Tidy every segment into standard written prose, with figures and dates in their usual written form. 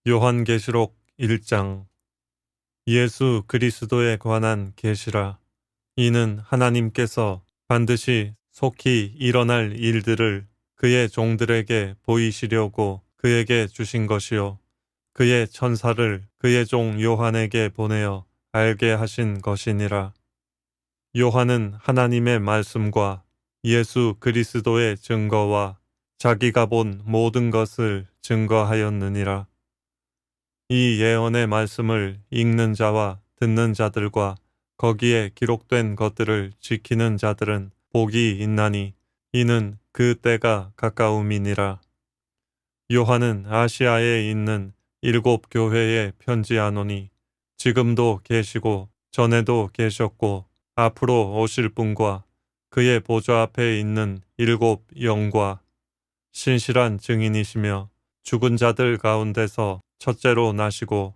요한계시록 1장. 예수 그리스도에 관한 계시라. 이는 하나님께서 반드시 속히 일어날 일들을 그의 종들에게 보이시려고 그에게 주신 것이요 그의 천사를 그의 종 요한에게 보내어 알게 하신 것이니라. 요한은 하나님의 말씀과 예수 그리스도의 증거와 자기가 본 모든 것을 증거하였느니라. 이 예언의 말씀을 읽는 자와 듣는 자들과 거기에 기록된 것들을 지키는 자들은 복이 있나니 이는 그 때가 가까움이니라. 요한은 아시아에 있는 7교회에 편지하노니 지금도 계시고 전에도 계셨고 앞으로 오실 분과 그의 보좌 앞에 있는 7영과 신실한 증인이시며 죽은 자들 가운데서 첫째로 나시고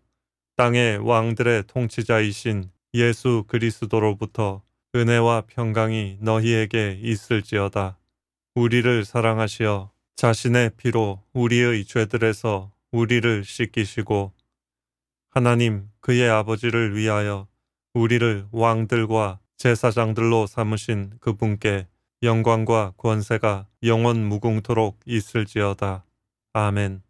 땅의 왕들의 통치자이신 예수 그리스도로부터 은혜와 평강이 너희에게 있을지어다. 우리를 사랑하시어 자신의 피로 우리의 죄들에서 우리를 씻기시고 하나님 그의 아버지를 위하여 우리를 왕들과 제사장들로 삼으신 그분께 영광과 권세가 영원 무궁토록 있을지어다. 아멘.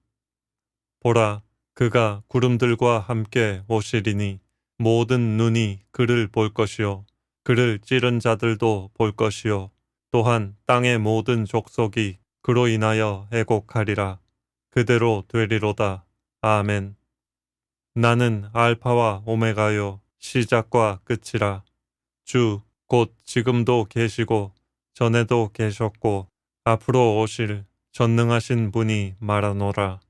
보라, 그가 구름들과 함께 오시리니 모든 눈이 그를 볼 것이요 그를 찌른 자들도 볼 것이요 또한 땅의 모든 족속이 그로 인하여 애곡하리라. 그대로 되리로다. 아멘. 나는 알파와 오메가요 시작과 끝이라. 주 곧 지금도 계시고 전에도 계셨고 앞으로 오실 전능하신 분이 말하노라.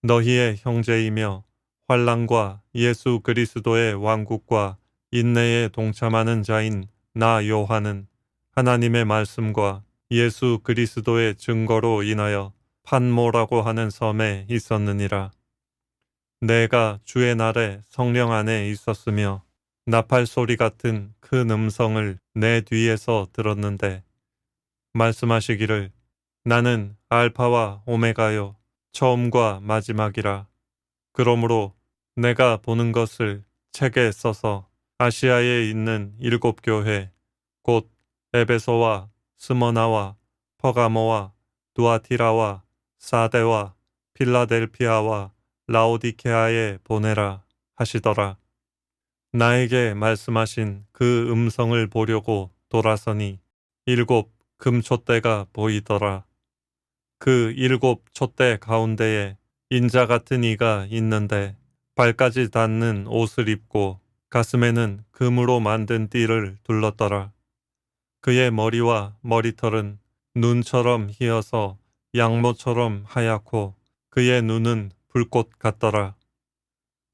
너희의 형제이며 환난과 예수 그리스도의 왕국과 인내에 동참하는 자인 나 요한은 하나님의 말씀과 예수 그리스도의 증거로 인하여 판모라고 하는 섬에 있었느니라. 내가 주의 날에 성령 안에 있었으며 나팔 소리 같은 큰 음성을 내 뒤에서 들었는데 말씀하시기를 나는 알파와 오메가요 처음과 마지막이라. 그러므로 내가 보는 것을 책에 써서 아시아에 있는 7교회 곧 에베소와 스머나와 퍼가모와 두아티라와 사데와 필라델피아와 라오디케아에 보내라 하시더라. 나에게 말씀하신 그 음성을 보려고 돌아서니 7 금촛대가 보이더라. 그 7 촛대 가운데에 인자 같은 이가 있는데 발까지 닿는 옷을 입고 가슴에는 금으로 만든 띠를 둘렀더라. 그의 머리와 머리털은 눈처럼 희어서 양모처럼 하얗고 그의 눈은 불꽃 같더라.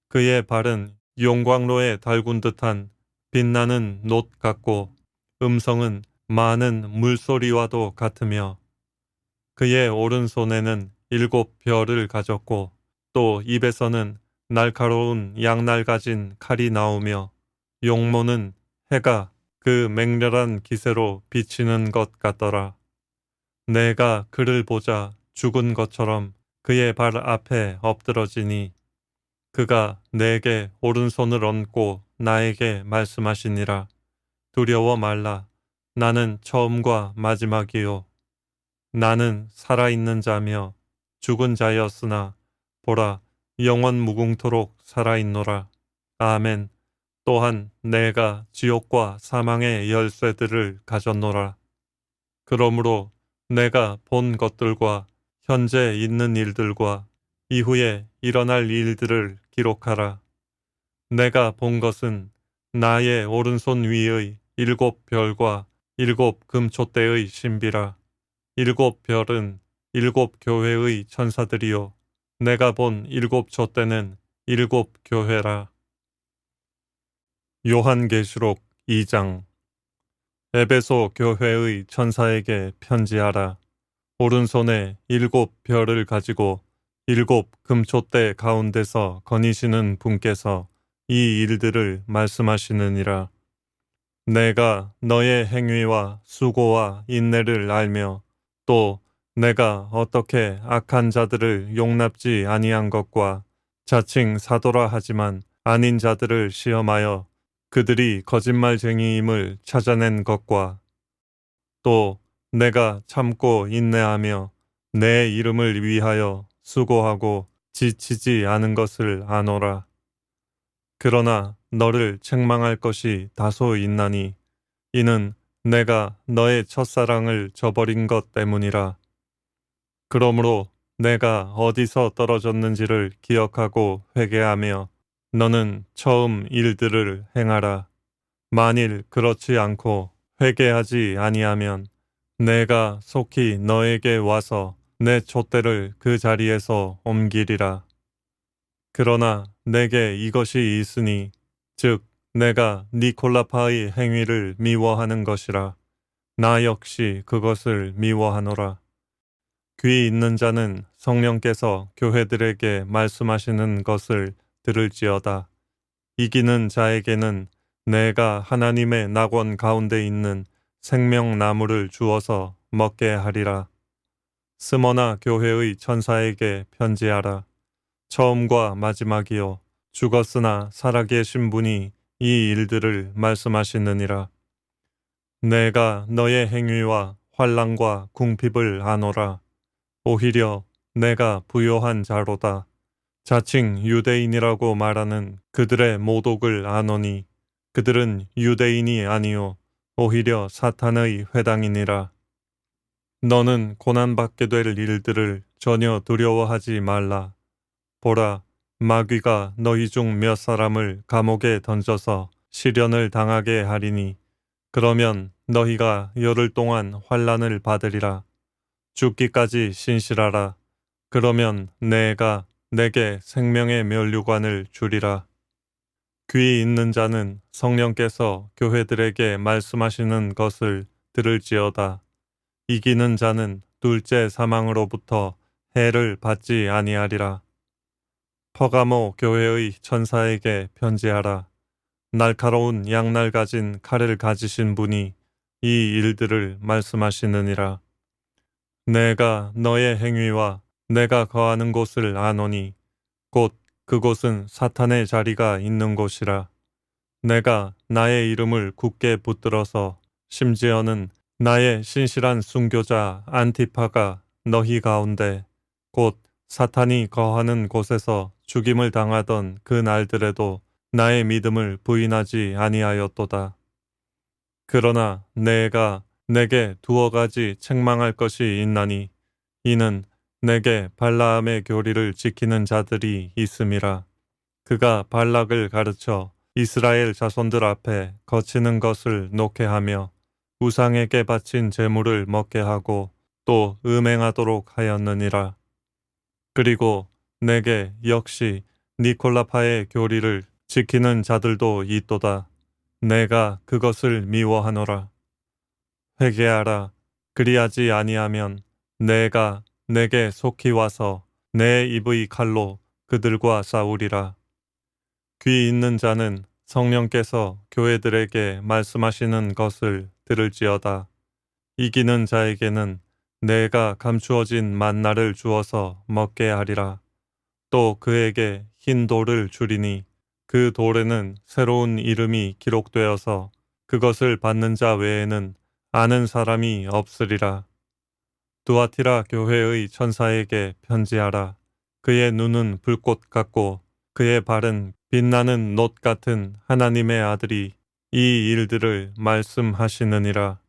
그의 발은 용광로에 달군 듯한 빛나는 놋 같고 음성은 많은 물소리와도 같으며 그의 오른손에는 7 별을 가졌고 또 입에서는 날카로운 양날 가진 칼이 나오며 용모는 해가 그 맹렬한 기세로 비치는 것 같더라. 내가 그를 보자 죽은 것처럼 그의 발 앞에 엎드러지니 그가 내게 오른손을 얹고 나에게 말씀하시니라. 두려워 말라. 나는 처음과 마지막이요. 나는 살아있는 자며 죽은 자였으나 보라 영원 무궁토록 살아있노라. 아멘. 또한 내가 지옥과 사망의 열쇠들을 가졌노라. 그러므로 내가 본 것들과 현재 있는 일들과 이후에 일어날 일들을 기록하라. 내가 본 것은 나의 오른손 위의 7 별과 7 금촛대의 신비라. 7 별은 7 교회의 천사들이요 내가 본 7 촛대는 7 교회라. 요한계시록 2장. 에베소 교회의 천사에게 편지하라. 오른손에 7 별을 가지고 7 금촛대 가운데서 거니시는 분께서 이 일들을 말씀하시느니라. 내가 너의 행위와 수고와 인내를 알며 또 내가 어떻게 악한 자들을 용납지 아니한 것과 자칭 사도라 하지만 아닌 자들을 시험하여 그들이 거짓말쟁이임을 찾아낸 것과 또 내가 참고 인내하며 내 이름을 위하여 수고하고 지치지 않은 것을 아노라. 그러나 너를 책망할 것이 다소 있나니 이는 내가 너의 첫사랑을 저버린 것 때문이라. 그러므로 내가 어디서 떨어졌는지를 기억하고 회개하며 너는 처음 일들을 행하라. 만일 그렇지 않고 회개하지 아니하면 내가 속히 너에게 와서 내 촛대를 그 자리에서 옮기리라. 그러나 내게 이것이 있으니 즉 내가 니콜라파의 행위를 미워하는 것이라. 나 역시 그것을 미워하노라. 귀 있는 자는 성령께서 교회들에게 말씀하시는 것을 들을지어다. 이기는 자에게는 내가 하나님의 낙원 가운데 있는 생명나무를 주어서 먹게 하리라. 스머나 교회의 천사에게 편지하라. 처음과 마지막이요 죽었으나 살아계신 분이 이 일들을 말씀하시느니라. 내가 너의 행위와 환난과 궁핍을 아노라. 오히려 내가 부요한 자로다. 자칭 유대인이라고 말하는 그들의 모독을 아노니 그들은 유대인이 아니요 오히려 사탄의 회당이니라. 너는 고난받게 될 일들을 전혀 두려워하지 말라. 보라, 마귀가 너희 중 몇 사람을 감옥에 던져서 시련을 당하게 하리니 그러면 너희가 열흘 동안 환난을 받으리라. 죽기까지 신실하라. 그러면 내가 내게 생명의 면류관을 주리라. 귀 있는 자는 성령께서 교회들에게 말씀하시는 것을 들을지어다. 이기는 자는 둘째 사망으로부터 해를 받지 아니하리라. 퍼가모 교회의 천사에게 편지하라. 날카로운 양날 가진 칼을 가지신 분이 이 일들을 말씀하시느니라. 내가 너의 행위와 내가 거하는 곳을 아노니 곧 그곳은 사탄의 자리가 있는 곳이라. 내가 나의 이름을 굳게 붙들어서 심지어는 나의 신실한 순교자 안티파가 너희 가운데 곧 사탄이 거하는 곳에서 죽임을 당하던 그 날들에도 나의 믿음을 부인하지 아니하였도다. 그러나 내가 내게 두어 가지 책망할 것이 있나니 이는 내게 발라함의 교리를 지키는 자들이 있음이라. 그가 발락을 가르쳐 이스라엘 자손들 앞에 거치는 것을 놓게 하며 우상에게 바친 제물을 먹게 하고 또 음행하도록 하였느니라. 그리고 내게 역시 니콜라파의 교리를 지키는 자들도 있도다. 내가 그것을 미워하노라. 회개하라. 그리하지 아니하면 내가 내게 속히 와서 내 입의 칼로 그들과 싸우리라. 귀 있는 자는 성령께서 교회들에게 말씀하시는 것을 들을지어다. 이기는 자에게는 내가 감추어진 만나를 주어서 먹게 하리라. 또 그에게 흰 돌을 주리니 그 돌에는 새로운 이름이 기록되어서 그것을 받는 자 외에는 아는 사람이 없으리라. 두아티라 교회의 천사에게 편지하라. 그의 눈은 불꽃 같고 그의 발은 빛나는 놋 같은 하나님의 아들이 이 일들을 말씀하시느니라.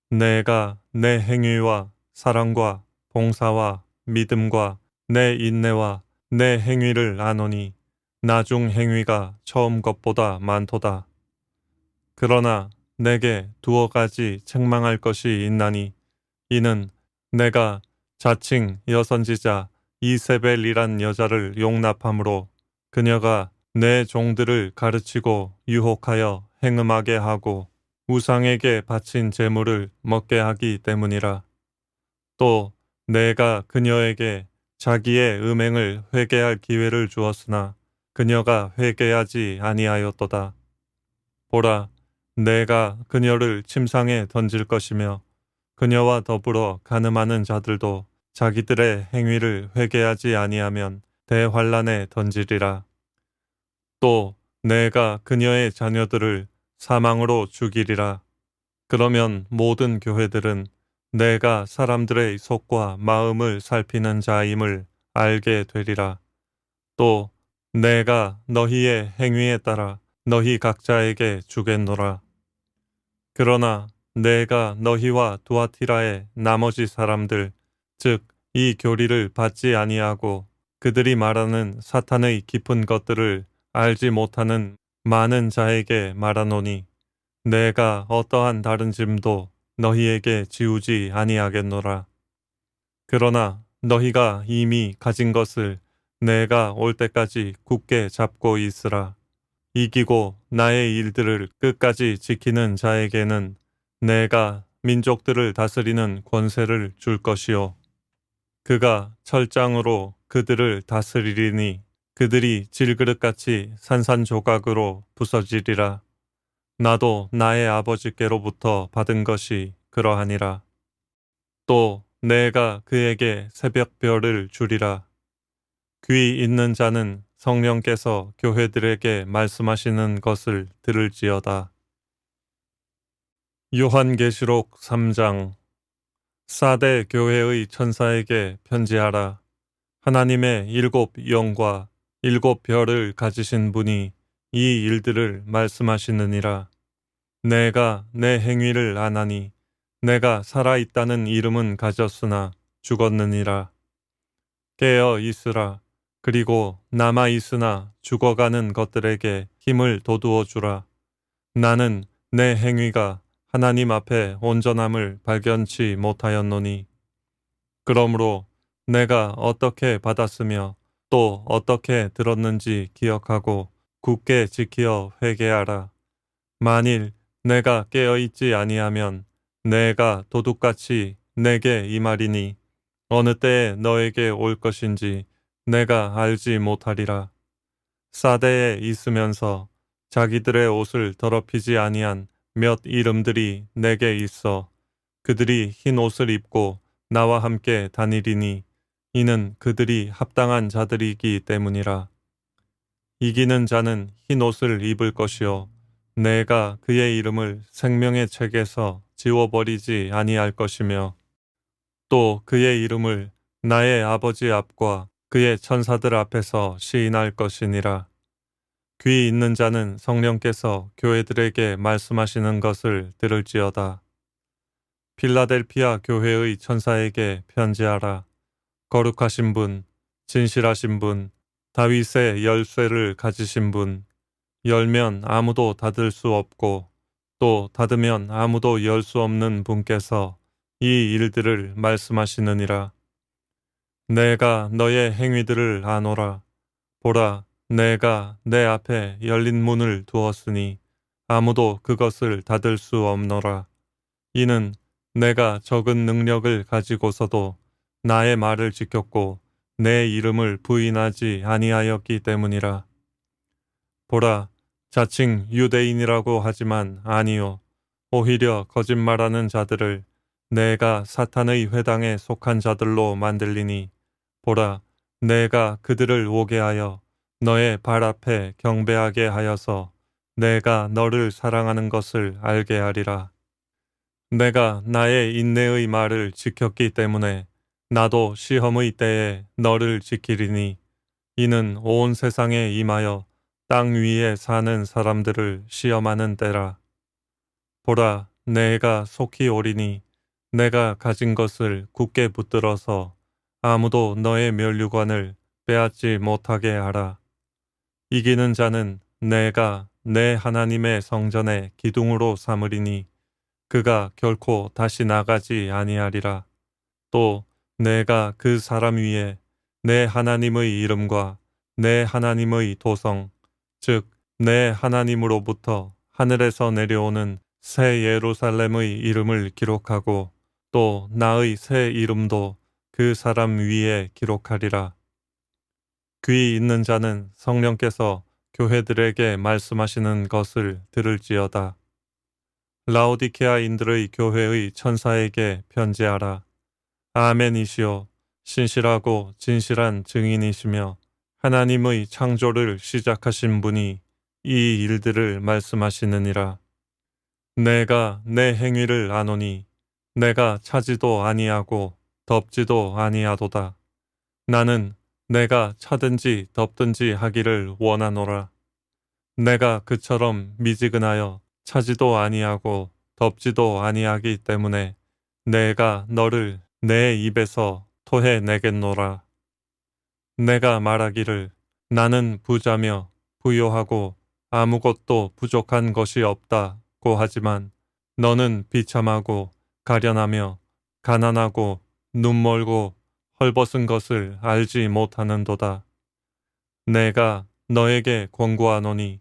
내가 내 행위와 사랑과 봉사와 믿음과 내 인내와 내 행위를 아노니 나중 행위가 처음 것보다 많도다. 그러나 내게 두어 가지 책망할 것이 있나니 이는 내가 자칭 여선지자 이세벨이란 여자를 용납함으로 그녀가 내 종들을 가르치고 유혹하여 행음하게 하고 우상에게 바친 제물을 먹게 하기 때문이라. 또 내가 그녀에게 자기의 음행을 회개할 기회를 주었으나 그녀가 회개하지 아니하였도다. 보라, 내가 그녀를 침상에 던질 것이며 그녀와 더불어 간음하는 자들도 자기들의 행위를 회개하지 아니하면 대환란에 던지리라. 또 내가 그녀의 자녀들을 사망으로 죽이리라. 그러면 모든 교회들은 내가 사람들의 속과 마음을 살피는 자임을 알게 되리라. 또 내가 너희의 행위에 따라 너희 각자에게 주겠노라. 그러나 내가 너희와 두아티라의 나머지 사람들, 즉 이 교리를 받지 아니하고 그들이 말하는 사탄의 깊은 것들을 알지 못하는 많은 자에게 말하노니 내가 어떠한 다른 짐도 너희에게 지우지 아니하겠노라. 그러나 너희가 이미 가진 것을 내가 올 때까지 굳게 잡고 있으라. 이기고 나의 일들을 끝까지 지키는 자에게는 내가 민족들을 다스리는 권세를 줄 것이요. 그가 철장으로 그들을 다스리리니 그들이 질그릇같이 산산조각으로 부서지리라. 나도 나의 아버지께로부터 받은 것이 그러하니라. 또 내가 그에게 새벽별을 주리라. 귀 있는 자는 성령께서 교회들에게 말씀하시는 것을 들을지어다. 요한계시록 3장. 사대 교회의 천사에게 편지하라. 하나님의 7 영과 7 별을 가지신 분이 이 일들을 말씀하시느니라. 내가 내 행위를 아나니 내가 살아있다는 이름은 가졌으나 죽었느니라. 깨어 있으라. 그리고 남아 있으나 죽어가는 것들에게 힘을 돋우어 주라. 나는 내 행위가 하나님 앞에 온전함을 발견치 못하였노니 그러므로 내가 어떻게 받았으며 또 어떻게 들었는지 기억하고 굳게 지키어 회개하라. 만일 내가 깨어있지 아니하면 내가 도둑같이 내게 임하리니 어느 때에 너에게 올 것인지 내가 알지 못하리라. 사대에 있으면서 자기들의 옷을 더럽히지 아니한 몇 이름들이 내게 있어 그들이 흰 옷을 입고 나와 함께 다니리니 이는 그들이 합당한 자들이기 때문이라. 이기는 자는 흰 옷을 입을 것이요 내가 그의 이름을 생명의 책에서 지워버리지 아니할 것이며 또 그의 이름을 나의 아버지 앞과 그의 천사들 앞에서 시인할 것이니라. 귀 있는 자는 성령께서 교회들에게 말씀하시는 것을 들을지어다. 필라델피아 교회의 천사에게 편지하라. 거룩하신 분, 진실하신 분, 다윗의 열쇠를 가지신 분, 열면 아무도 닫을 수 없고 또 닫으면 아무도 열 수 없는 분께서 이 일들을 말씀하시느니라. 내가 너의 행위들을 아노라. 보라, 내가 내 앞에 열린 문을 두었으니 아무도 그것을 닫을 수 없노라. 이는 내가 적은 능력을 가지고서도 나의 말을 지켰고 내 이름을 부인하지 아니하였기 때문이라. 보라, 자칭 유대인이라고 하지만 아니요. 오히려 거짓말하는 자들을 내가 사탄의 회당에 속한 자들로 만들리니 보라, 내가 그들을 오게 하여 너의 발 앞에 경배하게 하여서 내가 너를 사랑하는 것을 알게 하리라. 내가 나의 인내의 말을 지켰기 때문에 나도 시험의 때에 너를 지키리니 이는 온 세상에 임하여 땅 위에 사는 사람들을 시험하는 때라. 보라, 내가 속히 오리니 내가 가진 것을 굳게 붙들어서 아무도 너의 면류관을 빼앗지 못하게 하라. 이기는 자는 내가 내 하나님의 성전에 기둥으로 삼으리니 그가 결코 다시 나가지 아니하리라. 또 내가 그 사람 위에 내 하나님의 이름과 내 하나님의 도성, 즉 내 하나님으로부터 하늘에서 내려오는 새 예루살렘의 이름을 기록하고 또 나의 새 이름도 그 사람 위에 기록하리라. 귀 있는 자는 성령께서 교회들에게 말씀하시는 것을 들을지어다. 라오디케아인들의 교회의 천사에게 편지하라. 아멘이시오. 신실하고 진실한 증인이시며 하나님의 창조를 시작하신 분이 이 일들을 말씀하시느니라. 내가 내 행위를 아노니 내가 차지도 아니하고 덥지도 아니하도다. 나는 내가 차든지 덥든지 하기를 원하노라. 내가 그처럼 미지근하여 차지도 아니하고 덥지도 아니하기 때문에 내가 너를 내 입에서 토해내겠노라. 내가 말하기를 나는 부자며 부요하고 아무것도 부족한 것이 없다고 하지만 너는 비참하고 가련하며 가난하고 눈멀고 헐벗은 것을 알지 못하는도다. 내가 너에게 권고하노니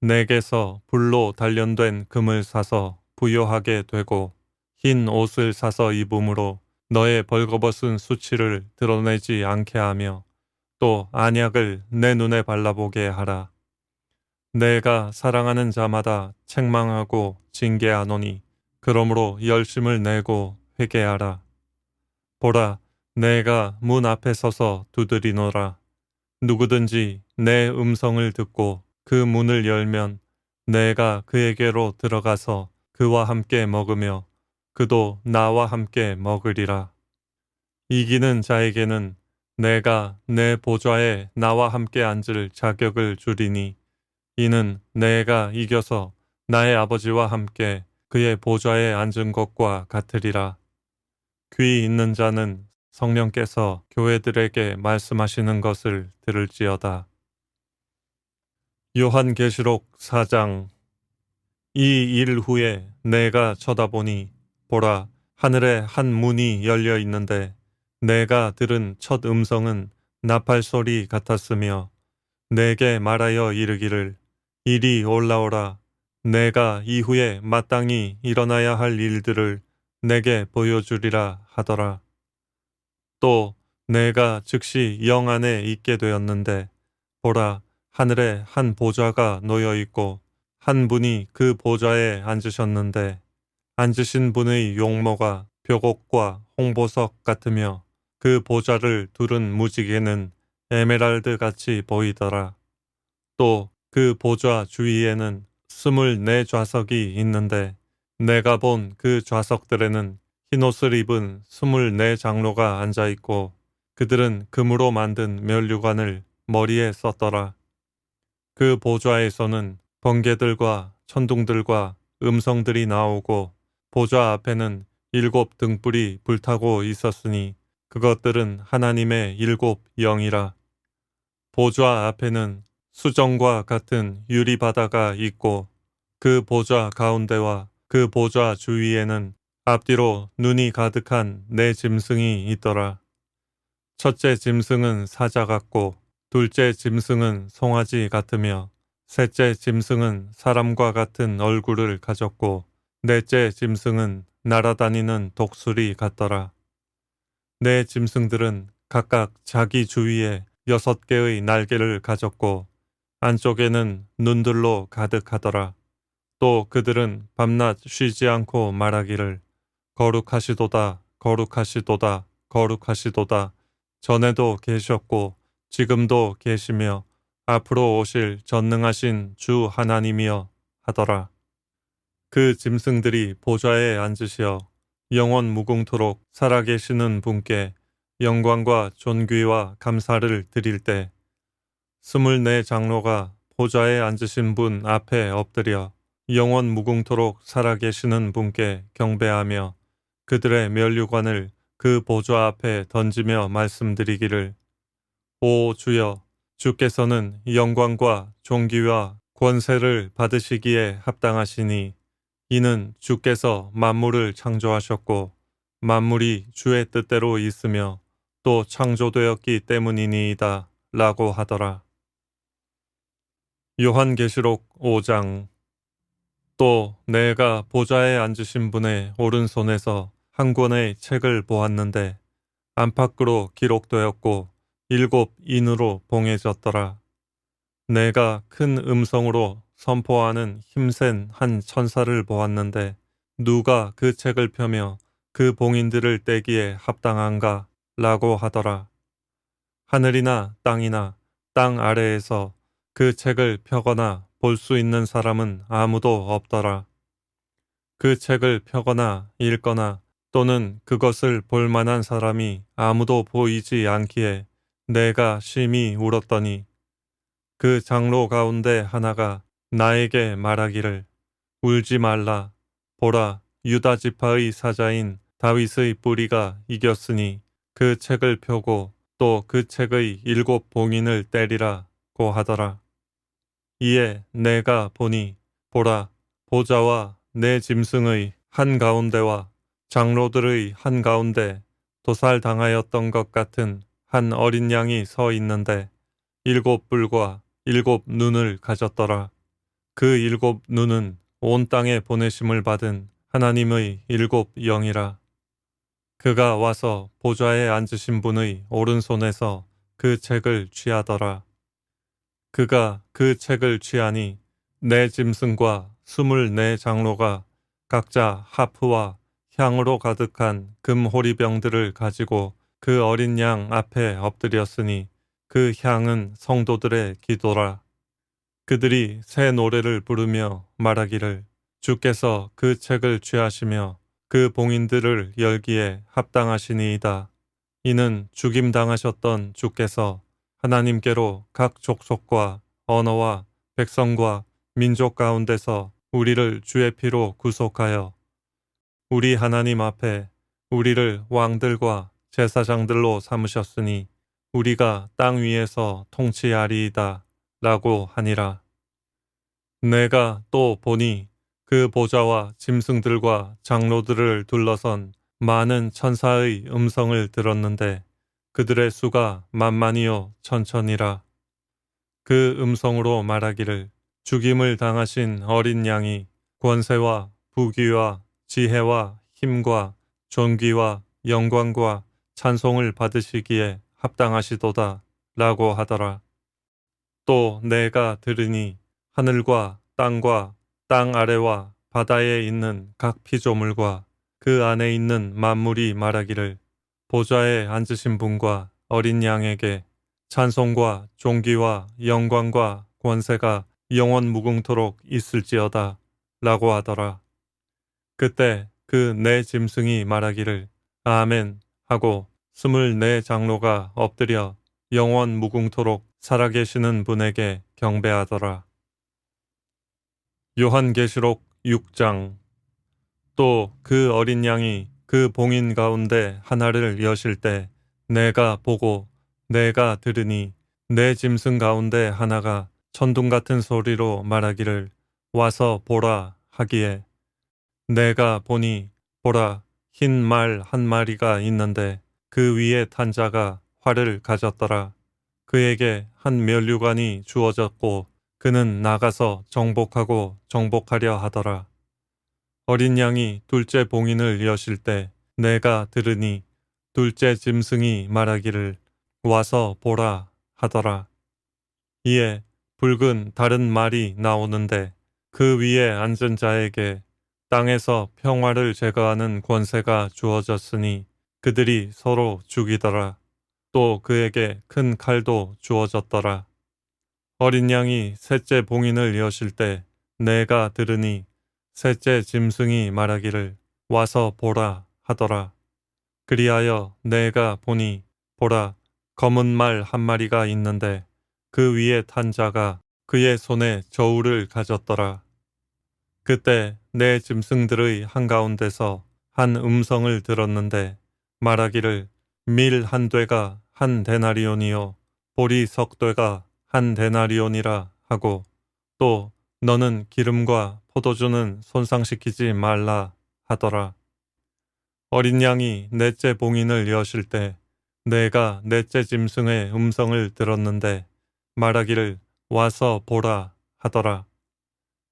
내게서 불로 단련된 금을 사서 부요하게 되고 흰 옷을 사서 입음으로 너의 벌거벗은 수치를 드러내지 않게 하며 또 안약을 내 눈에 발라보게 하라. 내가 사랑하는 자마다 책망하고 징계하노니 그러므로 열심을 내고 회개하라. 보라, 내가 문 앞에 서서 두드리노라. 누구든지 내 음성을 듣고 그 문을 열면 내가 그에게로 들어가서 그와 함께 먹으며 그도 나와 함께 먹으리라. 이기는 자에게는 내가 내 보좌에 나와 함께 앉을 자격을 주리니 이는 내가 이겨서 나의 아버지와 함께 그의 보좌에 앉은 것과 같으리라. 귀 있는 자는 성령께서 교회들에게 말씀하시는 것을 들을지어다. 요한계시록 4장. 이 일 후에 내가 쳐다보니 보라, 하늘에 한 문이 열려 있는데 내가 들은 첫 음성은 나팔 소리 같았으며 내게 말하여 이르기를 이리 올라오라. 내가 이후에 마땅히 일어나야 할 일들을 내게 보여주리라 하더라. 또 내가 즉시 영 안에 있게 되었는데 보라, 하늘에 한 보좌가 놓여 있고 한 분이 그 보좌에 앉으셨는데 앉으신 분의 용모가 벽옥과 홍보석 같으며 그 보좌를 두른 무지개는 에메랄드 같이 보이더라. 또 그 보좌 주위에는 24좌석이 있는데 내가 본 그 좌석들에는 흰옷을 입은 24장로가 앉아있고 그들은 금으로 만든 면류관을 머리에 썼더라. 그 보좌에서는 번개들과 천둥들과 음성들이 나오고 보좌 앞에는 7 등불이 불타고 있었으니 그것들은 하나님의 7 영이라. 보좌 앞에는 수정과 같은 유리바다가 있고 그 보좌 가운데와 그 보좌 주위에는 앞뒤로 눈이 가득한 4 짐승이 있더라. 첫째 짐승은 사자 같고 둘째 짐승은 송아지 같으며 셋째 짐승은 사람과 같은 얼굴을 가졌고 넷째 짐승은 날아다니는 독수리 같더라. 4 짐승들은 각각 자기 주위에 6개의 날개를 가졌고 안쪽에는 눈들로 가득하더라. 또 그들은 밤낮 쉬지 않고 말하기를 거룩하시도다, 거룩하시도다, 거룩하시도다. 전에도 계셨고 지금도 계시며 앞으로 오실 전능하신 주 하나님이여 하더라. 그 짐승들이 보좌에 앉으시어 영원 무궁토록 살아계시는 분께 영광과 존귀와 감사를 드릴 때 24 장로가 보좌에 앉으신 분 앞에 엎드려 영원 무궁토록 살아계시는 분께 경배하며 그들의 면류관을 그 보좌 앞에 던지며 말씀드리기를 오 주여, 주께서는 영광과 존귀와 권세를 받으시기에 합당하시니 이는 주께서 만물을 창조하셨고 만물이 주의 뜻대로 있으며 또 창조되었기 때문이니이다 라고 하더라. 요한계시록 5장. 또 내가 보좌에 앉으신 분의 오른손에서 한 권의 책을 보았는데 안팎으로 기록되었고 7 인으로 봉해졌더라. 내가 큰 음성으로 선포하는 힘센 한 천사를 보았는데 누가 그 책을 펴며 그 봉인들을 떼기에 합당한가 라고 하더라. 하늘이나 땅이나 땅 아래에서 그 책을 펴거나 볼 수 있는 사람은 아무도 없더라. 그 책을 펴거나 읽거나 또는 그것을 볼 만한 사람이 아무도 보이지 않기에 내가 심히 울었더니 그 장로 가운데 하나가 나에게 말하기를 울지 말라. 보라, 유다 지파의 사자인 다윗의 뿌리가 이겼으니 그 책을 펴고 또 그 책의 7 봉인을 때리라고 하더라. 이에 내가 보니 보라, 보좌와 내 짐승의 한가운데와 장로들의 한가운데 도살당하였던 것 같은 한 어린 양이 서 있는데 7 뿔과 7 눈을 가졌더라. 그 7 눈은 온 땅에 보내심을 받은 하나님의 7 영이라. 그가 와서 보좌에 앉으신 분의 오른손에서 그 책을 취하더라. 그가 그 책을 취하니 내 짐승과 24 장로가 각자 하프와 향으로 가득한 금 호리병들을 가지고 그 어린 양 앞에 엎드렸으니 그 향은 성도들의 기도라. 그들이 새 노래를 부르며 말하기를 주께서 그 책을 취하시며 그 봉인들을 열기에 합당하시니이다. 이는 죽임당하셨던 주께서 하나님께로 각 족속과 언어와 백성과 민족 가운데서 우리를 주의 피로 구속하여 우리 하나님 앞에 우리를 왕들과 제사장들로 삼으셨으니 우리가 땅 위에서 통치하리이다 라고 하니라. 내가 또 보니 그 보좌와 짐승들과 장로들을 둘러선 많은 천사의 음성을 들었는데 그들의 수가 만만이요 천천이라. 그 음성으로 말하기를 죽임을 당하신 어린 양이 권세와 부귀와 지혜와 힘과 존귀와 영광과 찬송을 받으시기에 합당하시도다 라고 하더라. 또 내가 들으니 하늘과 땅과 땅 아래와 바다에 있는 각 피조물과 그 안에 있는 만물이 말하기를 보좌에 앉으신 분과 어린 양에게 찬송과 존귀와 영광과 권세가 영원 무궁토록 있을지어다 라고 하더라. 그때 그 네 짐승이 말하기를 아멘 하고 24 장로가 엎드려 영원 무궁토록 살아계시는 분에게 경배하더라. 요한계시록 6장. 또 그 어린 양이 그 봉인 가운데 하나를 여실 때 내가 보고 내가 들으니 내 짐승 가운데 하나가 천둥 같은 소리로 말하기를 와서 보라 하기에 내가 보니 보라 흰 말 한 마리가 있는데 그 위에 탄 자가 활을 가졌더라. 그에게 한 면류관이 주어졌고 그는 나가서 정복하고 정복하려 하더라. 어린 양이 둘째 봉인을 여실 때 내가 들으니 둘째 짐승이 말하기를 와서 보라 하더라. 이에 붉은 다른 말이 나오는데 그 위에 앉은 자에게 땅에서 평화를 제거하는 권세가 주어졌으니 그들이 서로 죽이더라. 또 그에게 큰 칼도 주어졌더라. 어린 양이 셋째 봉인을 여실 때 내가 들으니 셋째 짐승이 말하기를 와서 보라 하더라. 그리하여 내가 보니 보라 검은 말 한 마리가 있는데 그 위에 탄 자가 그의 손에 저울을 가졌더라. 그때 내 짐승들의 한가운데서 한 음성을 들었는데 말하기를 밀 한 되가 한 데나리온이요 보리 석 되가 한 데나리온이라 하고 또 너는 기름과 포도주는 손상시키지 말라 하더라. 어린 양이 넷째 봉인을 여실 때 내가 넷째 짐승의 음성을 들었는데 말하기를 와서 보라 하더라.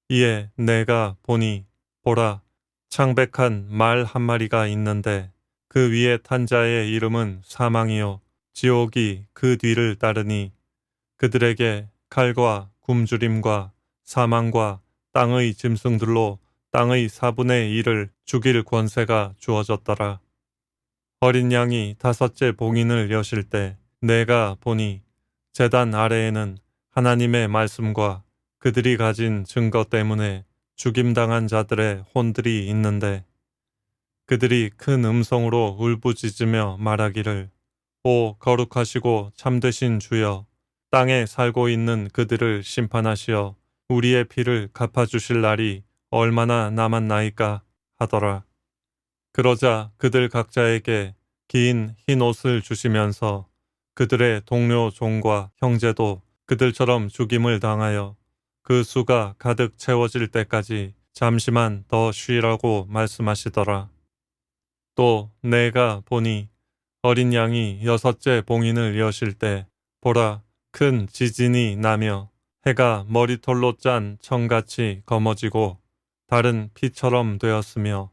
이에 내가 보니 보라 창백한 말 한 마리가 있는데 그 위에 탄 자의 이름은 사망이요 지옥이 그 뒤를 따르니 그들에게 칼과 굶주림과 사망과 땅의 짐승들로 땅의 4분의 1을 죽일 권세가 주어졌더라. 어린 양이 5째 봉인을 여실 때 내가 보니 제단 아래에는 하나님의 말씀과 그들이 가진 증거 때문에 죽임당한 자들의 혼들이 있는데 그들이 큰 음성으로 울부짖으며 말하기를 오 거룩하시고 참되신 주여 땅에 살고 있는 그들을 심판하시어 우리의 피를 갚아주실 날이 얼마나 남았나이까 하더라. 그러자 그들 각자에게 긴 흰 옷을 주시면서 그들의 동료 종과 형제도 그들처럼 죽임을 당하여 그 수가 가득 채워질 때까지 잠시만 더 쉬라고 말씀하시더라. 또 내가 보니 어린 양이 6째 봉인을 여실 때 보라 큰 지진이 나며 해가 머리털로 짠 청같이 검어지고 달은 피처럼 되었으며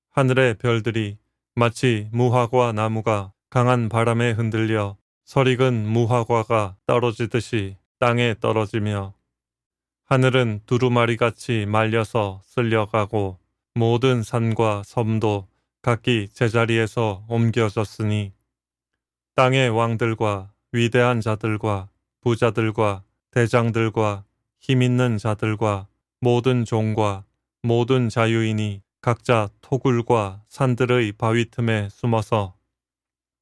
하늘의 별들이 마치 무화과 나무가 강한 바람에 흔들려 설익은 무화과가 떨어지듯이 땅에 떨어지며 하늘은 두루마리같이 말려서 쓸려가고 모든 산과 섬도 각기 제자리에서 옮겨졌으니 땅의 왕들과 위대한 자들과 부자들과 대장들과 힘있는 자들과 모든 종과 모든 자유인이 각자 토굴과 산들의 바위 틈에 숨어서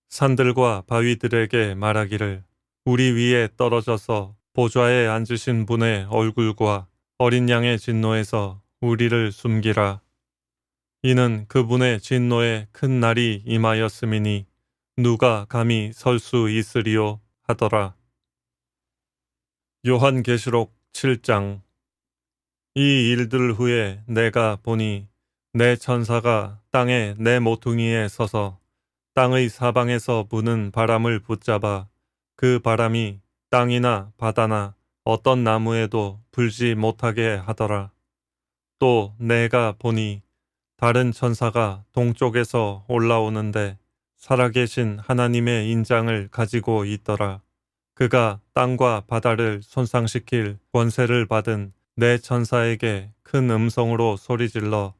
산들과 바위들에게 말하기를 우리 위에 떨어져서 보좌에 앉으신 분의 얼굴과 어린 양의 진노에서 우리를 숨기라. 이는 그분의 진노의 큰 날이 임하였음이니 누가 감히 설 수 있으리요 하더라. 요한계시록 7장. 이 일들 후에 내가 보니 내 천사가 땅에 내 모퉁이에 서서 땅의 사방에서 부는 바람을 붙잡아 그 바람이 땅이나 바다나 어떤 나무에도 불지 못하게 하더라. 또 내가 보니 다른 천사가 동쪽에서 올라오는데 살아계신 하나님의 인장을 가지고 있더라. 그가 땅과 바다를 손상시킬 권세를 받은 내 천사에게 큰 음성으로 소리질러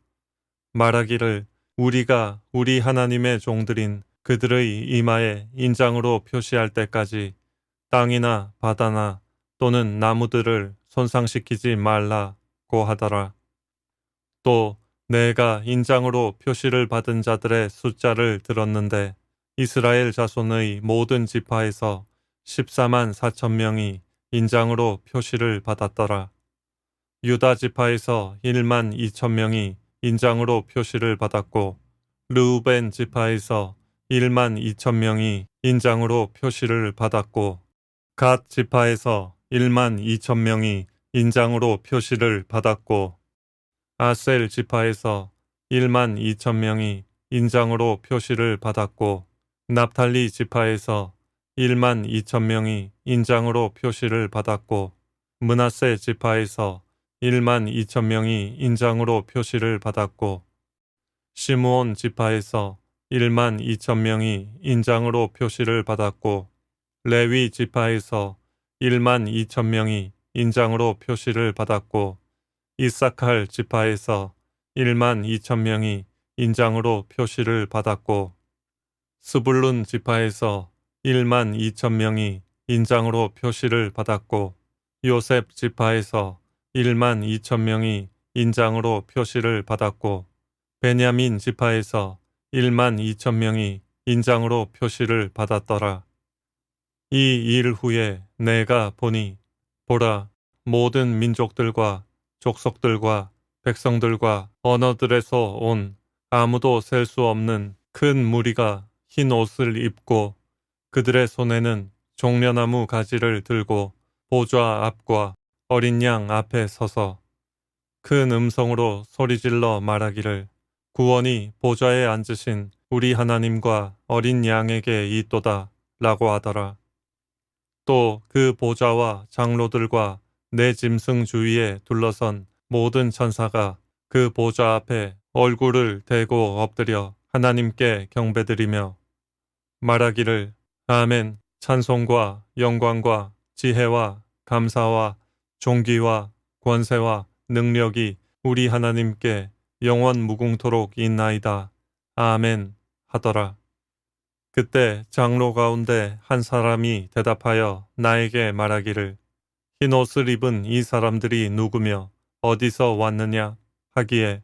말하기를 우리가 우리 하나님의 종들인 그들의 이마에 인장으로 표시할 때까지 땅이나 바다나 또는 나무들을 손상시키지 말라고 하더라. 또 내가 인장으로 표시를 받은 자들의 숫자를 들었는데 이스라엘 자손의 모든 지파에서 14만 4천 명이 인장으로 표시를 받았더라. 유다 지파에서 1만 2천 명이 인장으로 표시를 받았고 르우벤 지파에서 1만 2천 명이 인장으로 표시를 받았고 갓 지파에서 1만 2천 명이 인장으로 표시를 받았고 아셀 지파에서 1만 2천 명이 인장으로 표시를 받았고 납탈리 지파에서 1만 2천 명이 인장으로 표시를 받았고 므낫세 지파에서 1만 2천 명이 인장으로 표시를 받았고 시므온 지파에서 1만 2천 명이 인장으로 표시를 받았고 레위 지파에서 1만 2천 명이 인장으로 표시를 받았고 이사칼 지파에서 1만 2천 명이 인장으로 표시를 받았고 스불룬 지파에서 1만 2천 명이 인장으로 표시를 받았고 요셉 지파에서 1만 2천 명이 인장으로 표시를 받았고 베냐민 지파에서 1만 2천 명이 인장으로 표시를 받았더라. 이 일 후에 내가 보니 보라 모든 민족들과 족속들과 백성들과 언어들에서 온 아무도 셀 수 없는 큰 무리가 흰 옷을 입고 그들의 손에는 종려나무 가지를 들고 보좌 앞과 어린 양 앞에 서서 큰 음성으로 소리질러 말하기를 구원이 보좌에 앉으신 우리 하나님과 어린 양에게 있도다 라고 하더라. 또 그 보좌와 장로들과 내 짐승 주위에 둘러선 모든 천사가 그 보좌 앞에 얼굴을 대고 엎드려 하나님께 경배드리며 말하기를 아멘 찬송과 영광과 지혜와 감사와 존귀와 권세와 능력이 우리 하나님께 영원 무궁토록 있나이다. 아멘 하더라. 그때 장로 가운데 한 사람이 대답하여 나에게 말하기를 흰 옷을 입은 이 사람들이 누구며 어디서 왔느냐 하기에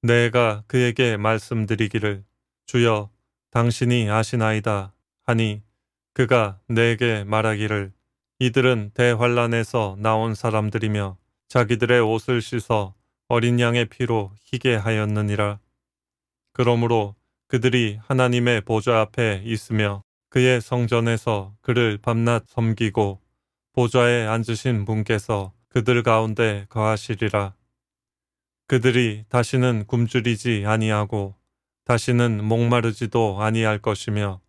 내가 그에게 말씀드리기를 주여 당신이 아시나이다 하니 그가 내게 말하기를 이들은 대환란에서 나온 사람들이며 자기들의 옷을 씻어 어린 양의 피로 희게 하였느니라. 그러므로 그들이 하나님의 보좌 앞에 있으며 그의 성전에서 그를 밤낮 섬기고 보좌에 앉으신 분께서 그들 가운데 거하시리라. 그들이 다시는 굶주리지 아니하고 다시는 목마르지도 아니할 것이며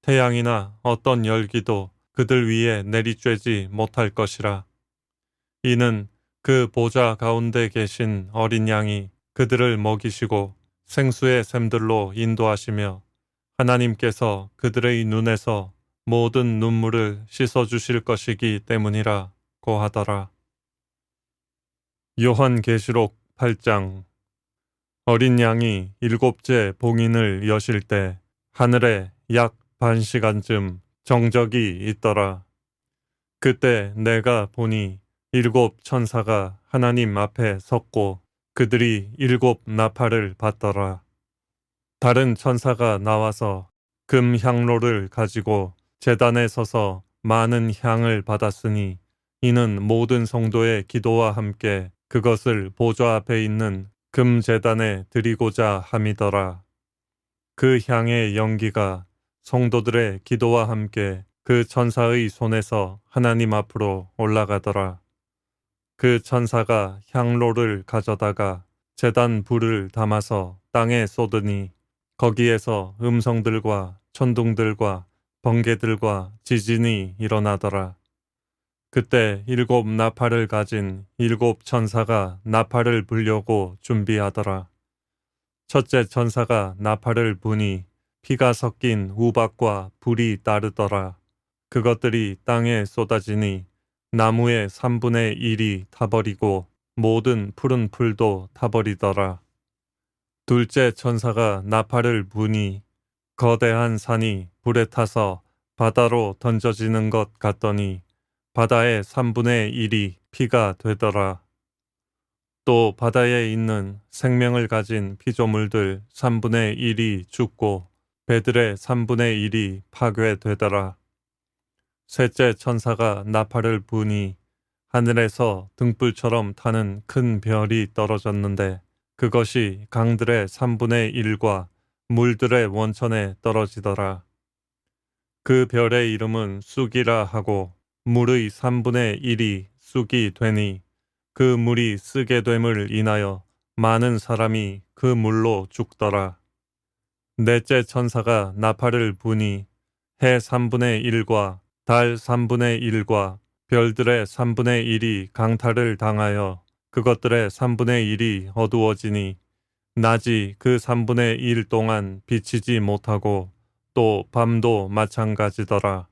태양이나 어떤 열기도 그들 위에 내리쬐지 못할 것이라. 이는 그 보좌 가운데 계신 어린 양이 그들을 먹이시고 생수의 샘들로 인도하시며 하나님께서 그들의 눈에서 모든 눈물을 씻어주실 것이기 때문이라고 하더라. 요한계시록 8장. 어린 양이 일곱째 봉인을 여실 때 하늘에 약 반 시간쯤 정적이 있더라. 그때 내가 보니 일곱 천사가 하나님 앞에 섰고 그들이 일곱 나팔을 받더라. 다른 천사가 나와서 금 향로를 가지고 제단에 서서 많은 향을 받았으니 이는 모든 성도의 기도와 함께 그것을 보좌 앞에 있는 금 제단에 드리고자 함이더라. 그 향의 연기가 성도들의 기도와 함께 그 천사의 손에서 하나님 앞으로 올라가더라. 그 천사가 향로를 가져다가 제단 불을 담아서 땅에 쏟으니 거기에서 음성들과 천둥들과 번개들과 지진이 일어나더라. 그때 일곱 나팔을 가진 일곱 천사가 나팔을 불려고 준비하더라. 첫째 천사가 나팔을 부니 피가 섞인 우박과 불이 따르더라. 그것들이 땅에 쏟아지니 나무의 3분의 1이 타버리고 모든 푸른 풀도 타버리더라. 둘째 천사가 나팔을 부니 거대한 산이 불에 타서 바다로 던져지는 것 같더니 바다의 3분의 1이 피가 되더라. 또 바다에 있는 생명을 가진 피조물들 3분의 1이 죽고 배들의 3분의 1이 파괴되더라. 셋째 천사가 나팔을 부니 하늘에서 등불처럼 타는 큰 별이 떨어졌는데 그것이 강들의 3분의 1과 물들의 원천에 떨어지더라. 그 별의 이름은 쑥이라 하고 물의 3분의 1이 쑥이 되니 그 물이 쓰게 됨을 인하여 많은 사람이 그 물로 죽더라. 넷째 천사가 나팔을 부니 해 3분의 1과 달 3분의 1과 별들의 3분의 1이 강탈을 당하여 그것들의 3분의 1이 어두워지니 낮이 그 3분의 1 동안 비치지 못하고 또 밤도 마찬가지더라.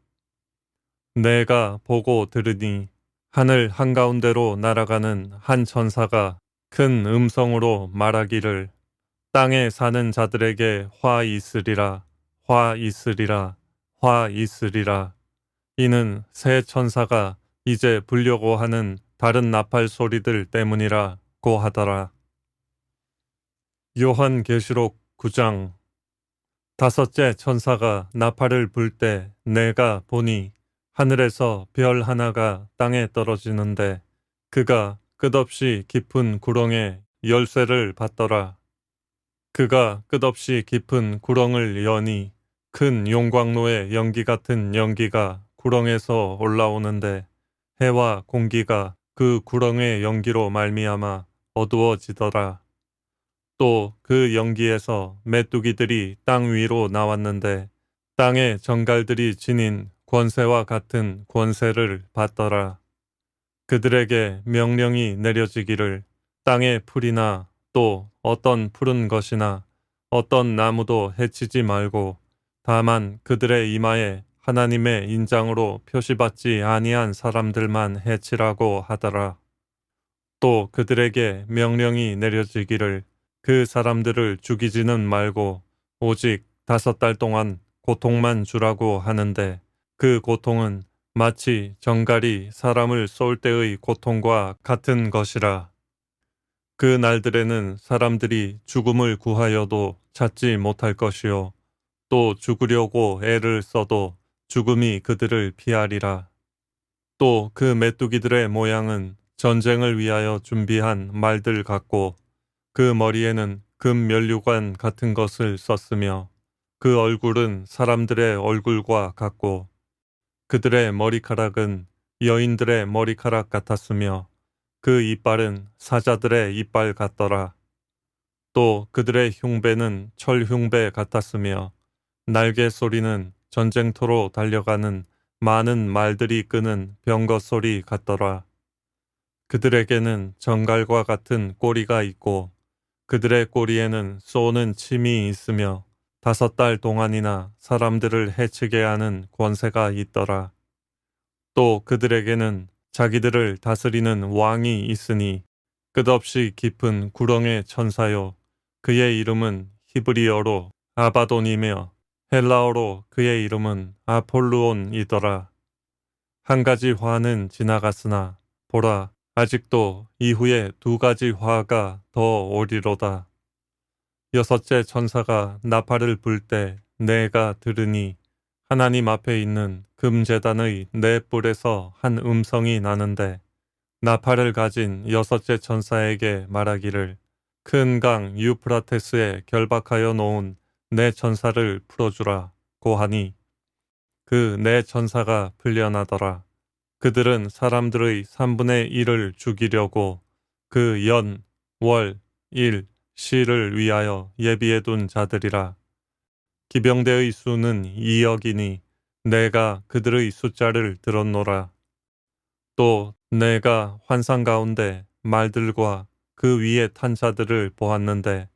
내가 보고 들으니 하늘 한가운데로 날아가는 한 천사가 큰 음성으로 말하기를 땅에 사는 자들에게 화 있으리라, 화 있으리라, 화 있으리라. 이는 새 천사가 이제 불려고 하는 다른 나팔 소리들 때문이라고 하더라. 요한계시록 9장. 다섯째 천사가 나팔을 불 때 내가 보니 하늘에서 별 하나가 땅에 떨어지는데 그가 끝없이 깊은 구렁에 열쇠를 받더라. 그가 끝없이 깊은 구렁을 여니 큰 용광로의 연기 같은 연기가 구렁에서 올라오는데 해와 공기가 그 구렁의 연기로 말미암아 어두워지더라. 또 그 연기에서 메뚜기들이 땅 위로 나왔는데 땅의 정갈들이 지닌 권세와 같은 권세를 받더라. 그들에게 명령이 내려지기를 땅의 풀이나 또 어떤 푸른 것이나 어떤 나무도 해치지 말고 다만 그들의 이마에 하나님의 인장으로 표시받지 아니한 사람들만 해치라고 하더라. 또 그들에게 명령이 내려지기를 그 사람들을 죽이지는 말고 오직 5달 동안 고통만 주라고 하는데 그 고통은 마치 정갈이 사람을 쏠 때의 고통과 같은 것이라. 그 날들에는 사람들이 죽음을 구하여도 찾지 못할 것이요 또 죽으려고 애를 써도 죽음이 그들을 피하리라. 또 그 메뚜기들의 모양은 전쟁을 위하여 준비한 말들 같고 그 머리에는 금 면류관 같은 것을 썼으며 그 얼굴은 사람들의 얼굴과 같고 그들의 머리카락은 여인들의 머리카락 같았으며 그 이빨은 사자들의 이빨 같더라. 또 그들의 흉배는 철 흉배 같았으며 날개 소리는 전쟁터로 달려가는 많은 말들이 끄는 병거 소리 같더라. 그들에게는 정갈과 같은 꼬리가 있고 그들의 꼬리에는 쏘는 침이 있으며 5달 동안이나 사람들을 해치게 하는 권세가 있더라. 또 그들에게는 자기들을 다스리는 왕이 있으니 끝없이 깊은 구렁의 천사요. 그의 이름은 히브리어로 아바돈이며 헬라어로 그의 이름은 아폴루온이더라. 한 가지 화는 지나갔으나 보라 아직도 이후에 2가지 화가 더 오리로다. 6째 천사가 나팔을 불 때 내가 들으니 하나님 앞에 있는 금제단의 네 뿔에서 한 음성이 나는데 나팔을 가진 6째 천사에게 말하기를 큰 강 유프라테스에 결박하여 놓은 네 천사를 풀어주라 고 하니 그 네 천사가 풀려나더라. 그들은 사람들의 3분의 1을 죽이려고 그 연, 월, 일, 시를 위하여 예비해둔 자들이라. 기병대의 수는 2억이니 내가 그들의 숫자를 들었노라. 또 내가 환상 가운데 말들과 그 위에 탄 자들을 보았는데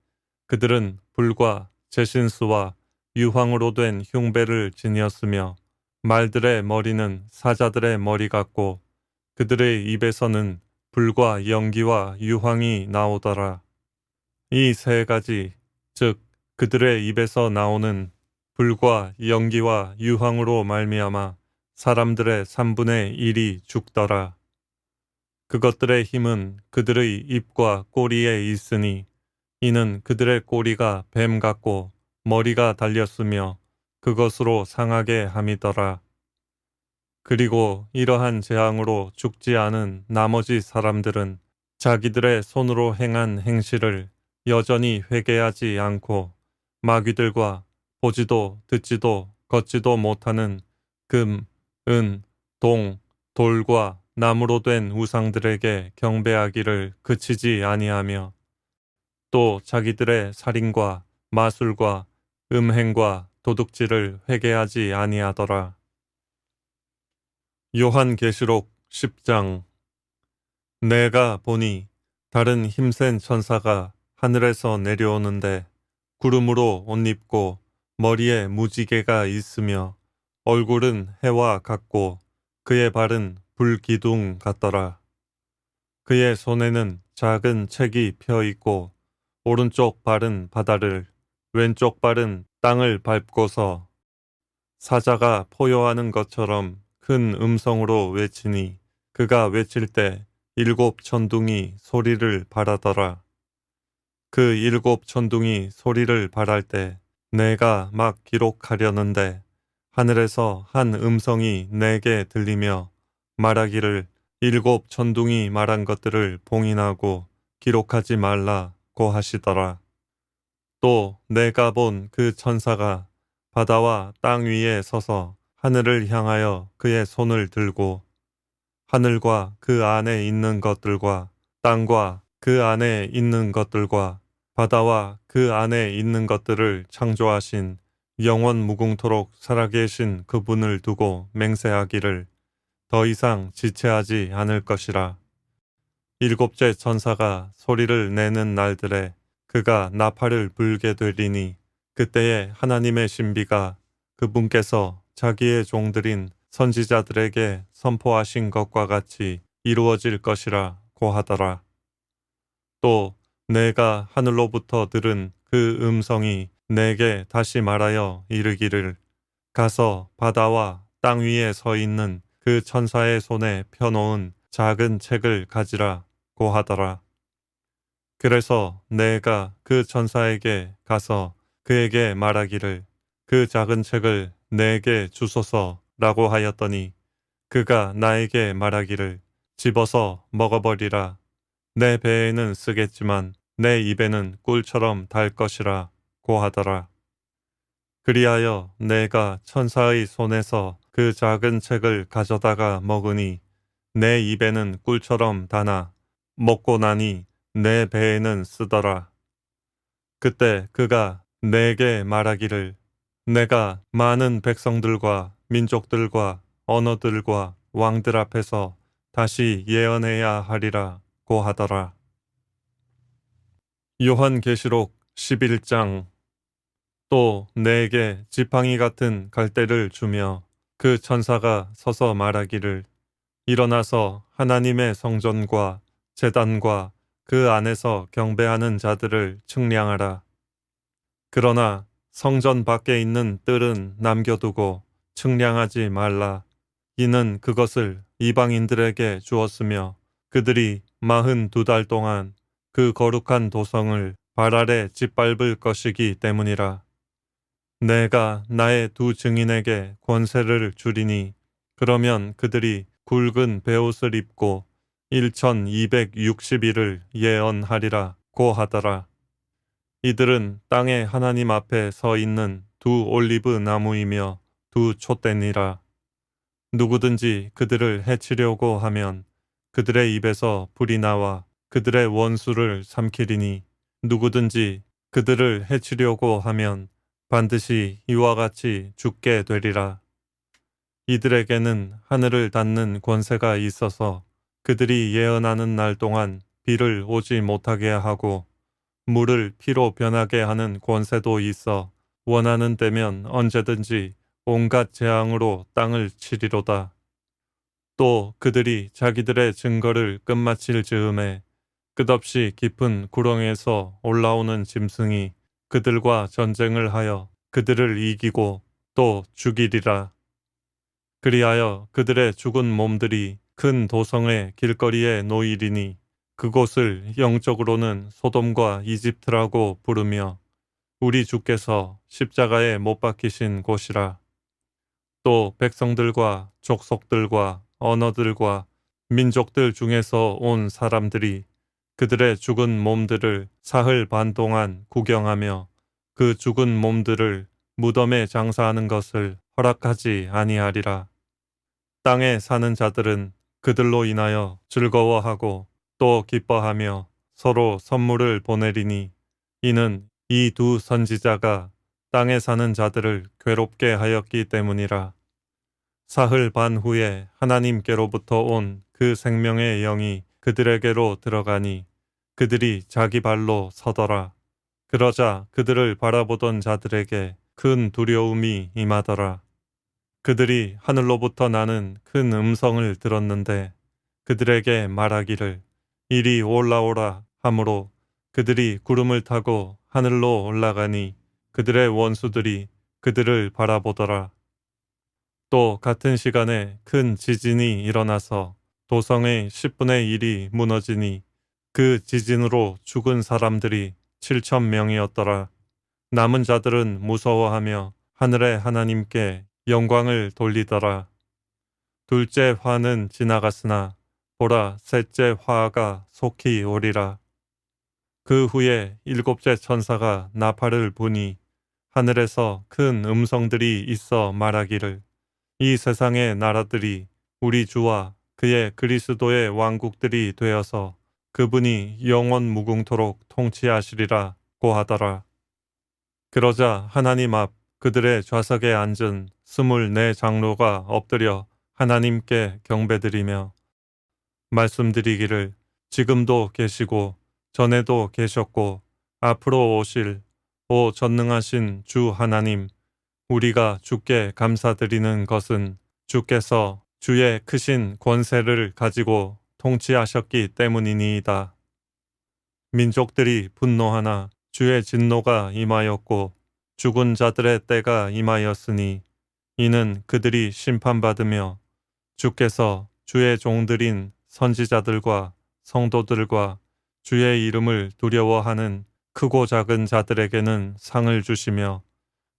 그들은 불과 제신수와 유황으로 된 흉배를 지녔으며 말들의 머리는 사자들의 머리 같고 그들의 입에서는 불과 연기와 유황이 나오더라. 이 3가지 즉 그들의 입에서 나오는 불과 연기와 유황으로 말미암아 사람들의 3분의 1이 죽더라. 그것들의 힘은 그들의 입과 꼬리에 있으니 이는 그들의 꼬리가 뱀 같고 머리가 달렸으며 그것으로 상하게 함이더라. 그리고 이러한 재앙으로 죽지 않은 나머지 사람들은 자기들의 손으로 행한 행실을 여전히 회개하지 않고 마귀들과 보지도 듣지도 걷지도 못하는 금, 은, 동, 돌과 나무로 된 우상들에게 경배하기를 그치지 아니하며 또 자기들의 살인과 마술과 음행과 도둑질을 회개하지 아니하더라. 요한계시록 10장. 내가 보니 다른 힘센 천사가 하늘에서 내려오는데 구름으로 옷 입고 머리에 무지개가 있으며 얼굴은 해와 같고 그의 발은 불기둥 같더라. 그의 손에는 작은 책이 펴 있고 오른쪽 발은 바다를 왼쪽 발은 땅을 밟고서 사자가 포효하는 것처럼 큰 음성으로 외치니 그가 외칠 때 7 천둥이 소리를 발하더라. 그 7 천둥이 소리를 발할 때 내가 막 기록하려는데 하늘에서 한 음성이 내게 들리며 말하기를 7 천둥이 말한 것들을 봉인하고 기록하지 말라고 하시더라. 또 내가 본 그 천사가 바다와 땅 위에 서서 하늘을 향하여 그의 손을 들고 하늘과 그 안에 있는 것들과 땅과 그 안에 있는 것들과 바다와 그 안에 있는 것들을 창조하신 영원 무궁토록 살아계신 그분을 두고 맹세하기를 더 이상 지체하지 않을 것이라. 7째 천사가 소리를 내는 날들에 그가 나팔을 불게 되리니 그때에 하나님의 신비가 그분께서 자기의 종들인 선지자들에게 선포하신 것과 같이 이루어질 것이라 고 하더라. 또 내가 하늘로부터 들은 그 음성이 내게 다시 말하여 이르기를 가서 바다와 땅 위에 서 있는 그 천사의 손에 펴놓은 작은 책을 가지라 고 하더라. 그래서 내가 그 천사에게 가서 그에게 말하기를 그 작은 책을 내게 주소서라고 하였더니 그가 나에게 말하기를 집어서 먹어버리라. 내 배에는 쓰겠지만 내 입에는 꿀처럼 달 것이라 고 하더라. 그리하여 내가 천사의 손에서 그 작은 책을 가져다가 먹으니 내 입에는 꿀처럼 다나 먹고 나니 내 배에는 쓰더라. 그때 그가 내게 말하기를 내가 많은 백성들과 민족들과 언어들과 왕들 앞에서 다시 예언해야 하리라 고 하더라. 요한계시록 11장. 또 내게 지팡이 같은 갈대를 주며 그 천사가 서서 말하기를 일어나서 하나님의 성전과 제단과 그 안에서 경배하는 자들을 측량하라. 그러나 성전 밖에 있는 뜰은 남겨두고 측량하지 말라. 이는 그것을 이방인들에게 주었으며 그들이 42달 동안 그 거룩한 도성을 발 아래 짓밟을 것이기 때문이라. 내가 나의 두 증인에게 권세를 주리니 그러면 그들이 굵은 베옷을 입고 1260일을 예언하리라 고 하더라. 이들은 땅의 하나님 앞에 서 있는 두 올리브 나무이며 두 촛대니라. 누구든지 그들을 해치려고 하면 그들의 입에서 불이 나와 그들의 원수를 삼키리니 누구든지 그들을 해치려고 하면 반드시 이와 같이 죽게 되리라. 이들에게는 하늘을 닫는 권세가 있어서 그들이 예언하는 날 동안 비를 오지 못하게 하고 물을 피로 변하게 하는 권세도 있어 원하는 때면 언제든지 온갖 재앙으로 땅을 치리로다. 또 그들이 자기들의 증거를 끝마칠 즈음에 끝없이 깊은 구렁에서 올라오는 짐승이 그들과 전쟁을 하여 그들을 이기고 또 죽이리라. 그리하여 그들의 죽은 몸들이 큰 도성의 길거리에 놓이리니 그곳을 영적으로는 소돔과 이집트라고 부르며 우리 주께서 십자가에 못 박히신 곳이라. 또 백성들과 족속들과 언어들과 민족들 중에서 온 사람들이 그들의 죽은 몸들을 사흘 반 동안 구경하며 그 죽은 몸들을 무덤에 장사하는 것을 허락하지 아니하리라. 땅에 사는 자들은 그들로 인하여 즐거워하고 또 기뻐하며 서로 선물을 보내리니 이는 이 두 선지자가 땅에 사는 자들을 괴롭게 하였기 때문이라. 사흘 반 후에 하나님께로부터 온 그 생명의 영이 그들에게로 들어가니 그들이 자기 발로 서더라. 그러자 그들을 바라보던 자들에게 큰 두려움이 임하더라. 그들이 하늘로부터 나는 큰 음성을 들었는데 그들에게 말하기를 이리 올라오라 하므로 그들이 구름을 타고 하늘로 올라가니 그들의 원수들이 그들을 바라보더라. 또 같은 시간에 큰 지진이 일어나서 도성의 10분의 1이 무너지니 그 지진으로 죽은 사람들이 7,000명이었더라. 남은 자들은 무서워하며 하늘의 하나님께 영광을 돌리더라. 둘째 화는 지나갔으나 보라 셋째 화가 속히 오리라. 그 후에 일곱째 천사가 나팔을 부니 하늘에서 큰 음성들이 있어 말하기를 이 세상의 나라들이 우리 주와 그의 그리스도의 왕국들이 되어서 그분이 영원 무궁토록 통치하시리라 고 하더라. 그러자 하나님 앞 그들의 좌석에 앉은 24 장로가 엎드려 하나님께 경배드리며 말씀드리기를 지금도 계시고 전에도 계셨고 앞으로 오실 오 전능하신 주 하나님, 우리가 주께 감사드리는 것은 주께서 주의 크신 권세를 가지고 통치하셨기 때문이니이다. 민족들이 분노하나 주의 진노가 임하였고 죽은 자들의 때가 임하였으니 이는 그들이 심판받으며 주께서 주의 종들인 선지자들과 성도들과 주의 이름을 두려워하는 크고 작은 자들에게는 상을 주시며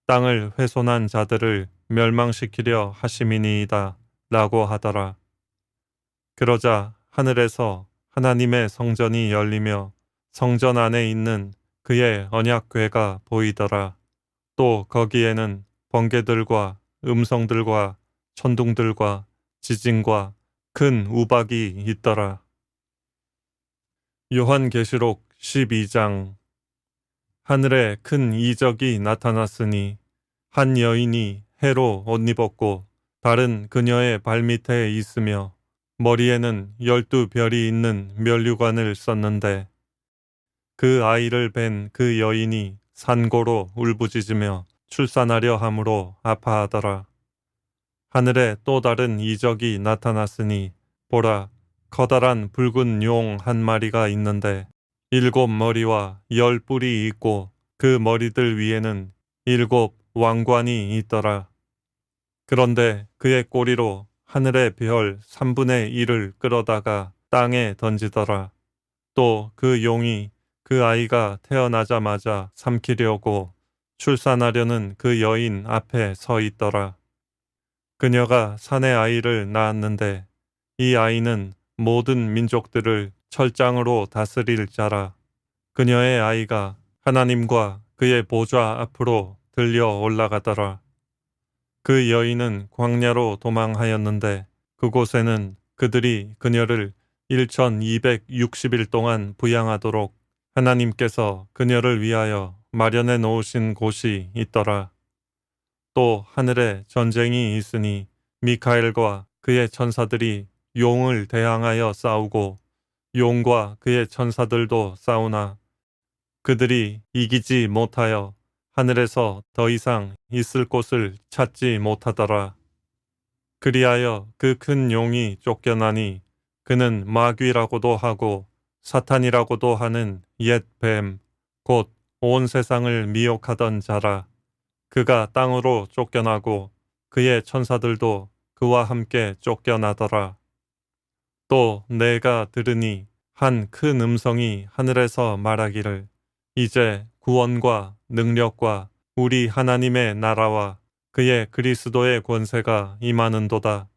땅을 훼손한 자들을 멸망시키려 하심이니이다 라고 하더라. 그러자 하늘에서 하나님의 성전이 열리며 성전 안에 있는 그의 언약궤가 보이더라. 또 거기에는 번개들과 음성들과 천둥들과 지진과 큰 우박이 있더라. 요한계시록 12장. 하늘에 큰 이적이 나타났으니 한 여인이 해로 옷 입었고 달은 그녀의 발밑에 있으며 머리에는 12별이 있는 면류관을 썼는데 그 아이를 뵌 그 여인이 산고로 울부짖으며 출산하려 함으로 아파하더라. 하늘에 또 다른 이적이 나타났으니 보라, 커다란 붉은 용 한 마리가 있는데 7머리와 10뿔이 있고 그 머리들 위에는 7왕관이 있더라. 그런데 그의 꼬리로 하늘의 별 3분의 1을 끌어다가 땅에 던지더라. 또 그 용이 그 아이가 태어나자마자 삼키려고 출산하려는 그 여인 앞에 서 있더라. 그녀가 사내 아이를 낳았는데 이 아이는 모든 민족들을 철장으로 다스릴 자라. 그녀의 아이가 하나님과 그의 보좌 앞으로 들려 올라가더라. 그 여인은 광야로 도망하였는데 그곳에는 그들이 그녀를 1260일 동안 부양하도록 하나님께서 그녀를 위하여 마련해 놓으신 곳이 있더라. 또 하늘에 전쟁이 있으니 미카엘과 그의 천사들이 용을 대항하여 싸우고 용과 그의 천사들도 싸우나 그들이 이기지 못하여 하늘에서 더 이상 있을 곳을 찾지 못하더라. 그리하여 그 큰 용이 쫓겨나니 그는 마귀라고도 하고 사탄이라고도 하는 옛 뱀, 곧 온 세상을 미혹하던 자라. 그가 땅으로 쫓겨나고 그의 천사들도 그와 함께 쫓겨나더라. 또 내가 들으니 한 큰 음성이 하늘에서 말하기를 이제 구원과 능력과 우리 하나님의 나라와 그의 그리스도의 권세가 임하는도다.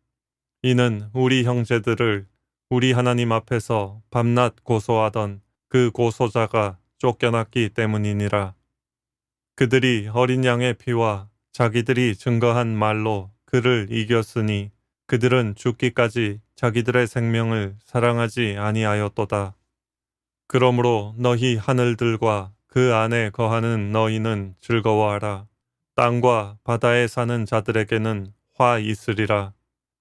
이는 우리 형제들을 우리 하나님 앞에서 밤낮 고소하던 그 고소자가 쫓겨났기 때문이니라. 그들이 어린 양의 피와 자기들이 증거한 말로 그를 이겼으니 그들은 죽기까지 자기들의 생명을 사랑하지 아니하였도다. 그러므로 너희 하늘들과 그 안에 거하는 너희는 즐거워하라. 땅과 바다에 사는 자들에게는 화 있으리라.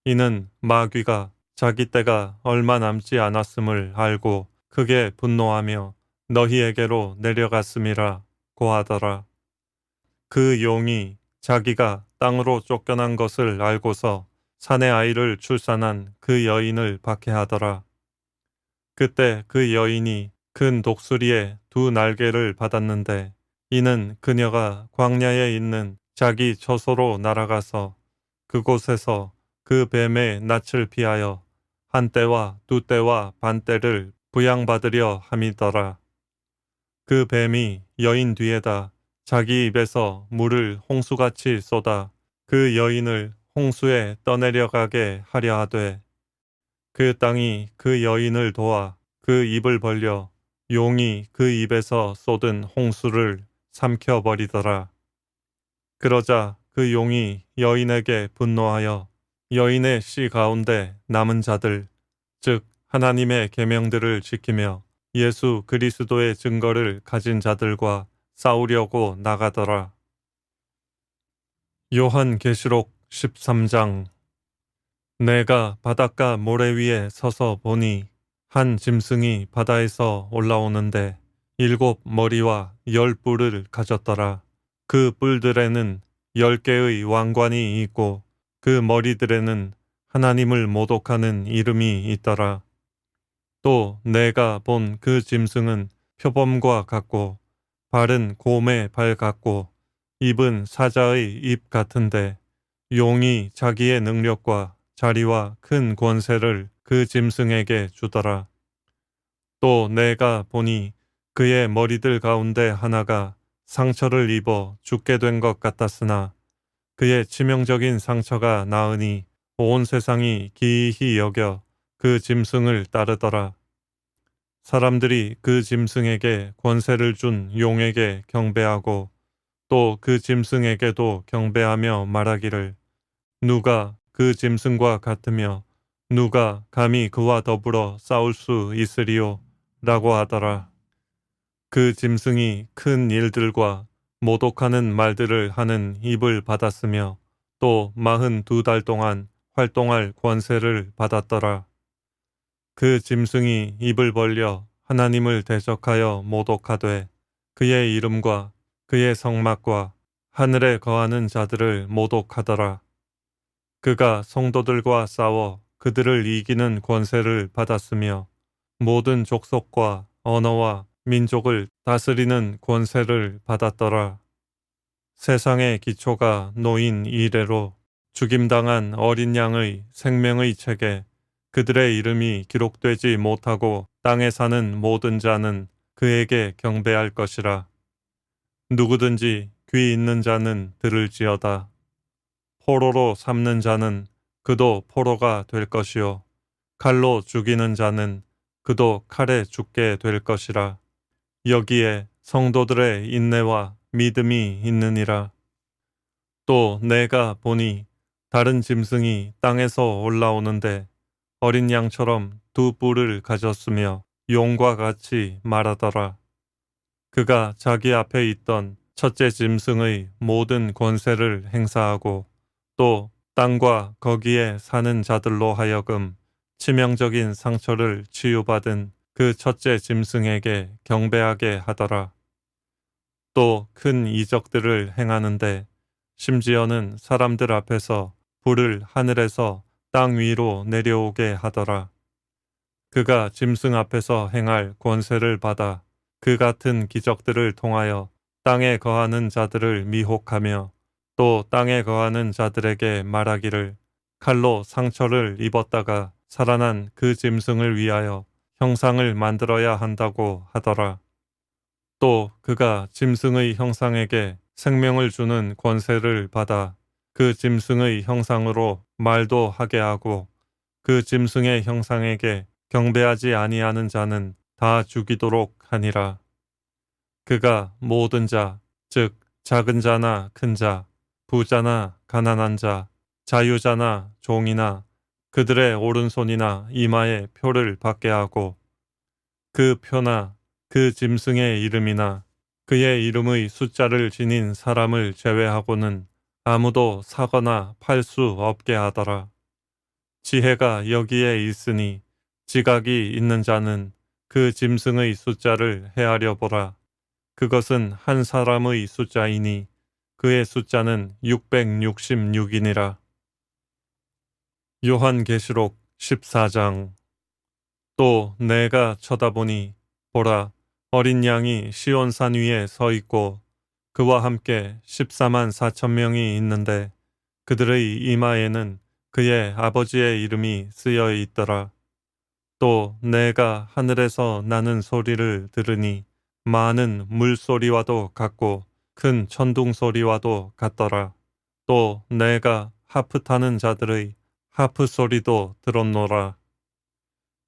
이는 마귀가 자기 때가 얼마 남지 않았음을 알고 크게 분노하며 너희에게로 내려갔음이라 고하더라. 그 용이 자기가 땅으로 쫓겨난 것을 알고서 사내 아이를 출산한 그 여인을 박해하더라. 그때 그 여인이 큰 독수리의 2날개를 받았는데 이는 그녀가 광야에 있는 자기 처소로 날아가서 그곳에서 그 뱀의 낯을 피하여 한 때와 2때와 반 때를 부양받으려 함이더라. 그 뱀이 여인 뒤에다 자기 입에서 물을 홍수같이 쏟아 그 여인을 홍수에 떠내려가게 하려 하되 그 땅이 그 여인을 도와 그 입을 벌려 용이 그 입에서 쏟은 홍수를 삼켜버리더라. 그러자 그 용이 여인에게 분노하여 여인의 씨 가운데 남은 자들, 즉 하나님의 계명들을 지키며 예수 그리스도의 증거를 가진 자들과 싸우려고 나가더라. 요한계시록 13장. 내가 바닷가 모래 위에 서서 보니 한 짐승이 바다에서 올라오는데 7머리와 10뿔을 가졌더라. 그 뿔들에는 10개의 왕관이 있고 그 머리들에는 하나님을 모독하는 이름이 있더라. 또 내가 본 그 짐승은 표범과 같고 발은 곰의 발 같고 입은 사자의 입 같은데 용이 자기의 능력과 자리와 큰 권세를 그 짐승에게 주더라. 또 내가 보니 그의 머리들 가운데 하나가 상처를 입어 죽게 된 것 같았으나 그의 치명적인 상처가 나으니 온 세상이 기이히 여겨 그 짐승을 따르더라. 사람들이 그 짐승에게 권세를 준 용에게 경배하고 또 그 짐승에게도 경배하며 말하기를 누가 그 짐승과 같으며 누가 감히 그와 더불어 싸울 수 있으리요? 라고 하더라. 그 짐승이 큰 일들과 모독하는 말들을 하는 입을 받았으며 또 42달 동안 활동할 권세를 받았더라. 그 짐승이 입을 벌려 하나님을 대적하여 모독하되 그의 이름과 그의 성막과 하늘에 거하는 자들을 모독하더라. 그가 성도들과 싸워 그들을 이기는 권세를 받았으며 모든 족속과 언어와 민족을 다스리는 권세를 받았더라. 세상의 기초가 놓인 이래로 죽임당한 어린 양의 생명의 책에 그들의 이름이 기록되지 못하고 땅에 사는 모든 자는 그에게 경배할 것이라. 누구든지 귀 있는 자는 들을지어다. 포로로 삼는 자는 그도 포로가 될 것이요. 칼로 죽이는 자는 그도 칼에 죽게 될 것이라. 여기에 성도들의 인내와 믿음이 있느니라. 또 내가 보니 다른 짐승이 땅에서 올라오는데 어린 양처럼 두 뿔을 가졌으며 용과 같이 말하더라. 그가 자기 앞에 있던 첫째 짐승의 모든 권세를 행사하고 또 땅과 거기에 사는 자들로 하여금 치명적인 상처를 치유받은 그 첫째 짐승에게 경배하게 하더라. 또 큰 이적들을 행하는데 심지어는 사람들 앞에서 불을 하늘에서 땅 위로 내려오게 하더라. 그가 짐승 앞에서 행할 권세를 받아 그 같은 기적들을 통하여 땅에 거하는 자들을 미혹하며 또 땅에 거하는 자들에게 말하기를 칼로 상처를 입었다가 살아난 그 짐승을 위하여 형상을 만들어야 한다고 하더라. 또 그가 짐승의 형상에게 생명을 주는 권세를 받아 그 짐승의 형상으로 말도 하게 하고 그 짐승의 형상에게 경배하지 아니하는 자는 다 죽이도록 하니라. 그가 모든 자, 즉 작은 자나 큰 자, 부자나 가난한 자, 자유자나 종이나 그들의 오른손이나 이마에 표를 받게 하고 그 표나 그 짐승의 이름이나 그의 이름의 숫자를 지닌 사람을 제외하고는 아무도 사거나 팔 수 없게 하더라. 지혜가 여기에 있으니 지각이 있는 자는 그 짐승의 숫자를 헤아려 보라. 그것은 한 사람의 숫자이니 그의 숫자는 666이니라. 요한계시록 14장. 또 내가 쳐다보니 보라 어린 양이 시온산 위에 서 있고 그와 함께 14만 4천 명이 있는데 그들의 이마에는 그의 아버지의 이름이 쓰여 있더라. 또 내가 하늘에서 나는 소리를 들으니 많은 물소리와도 같고 큰 천둥 소리와도 같더라. 또 내가 하프 타는 자들의 하프 소리도 들었노라.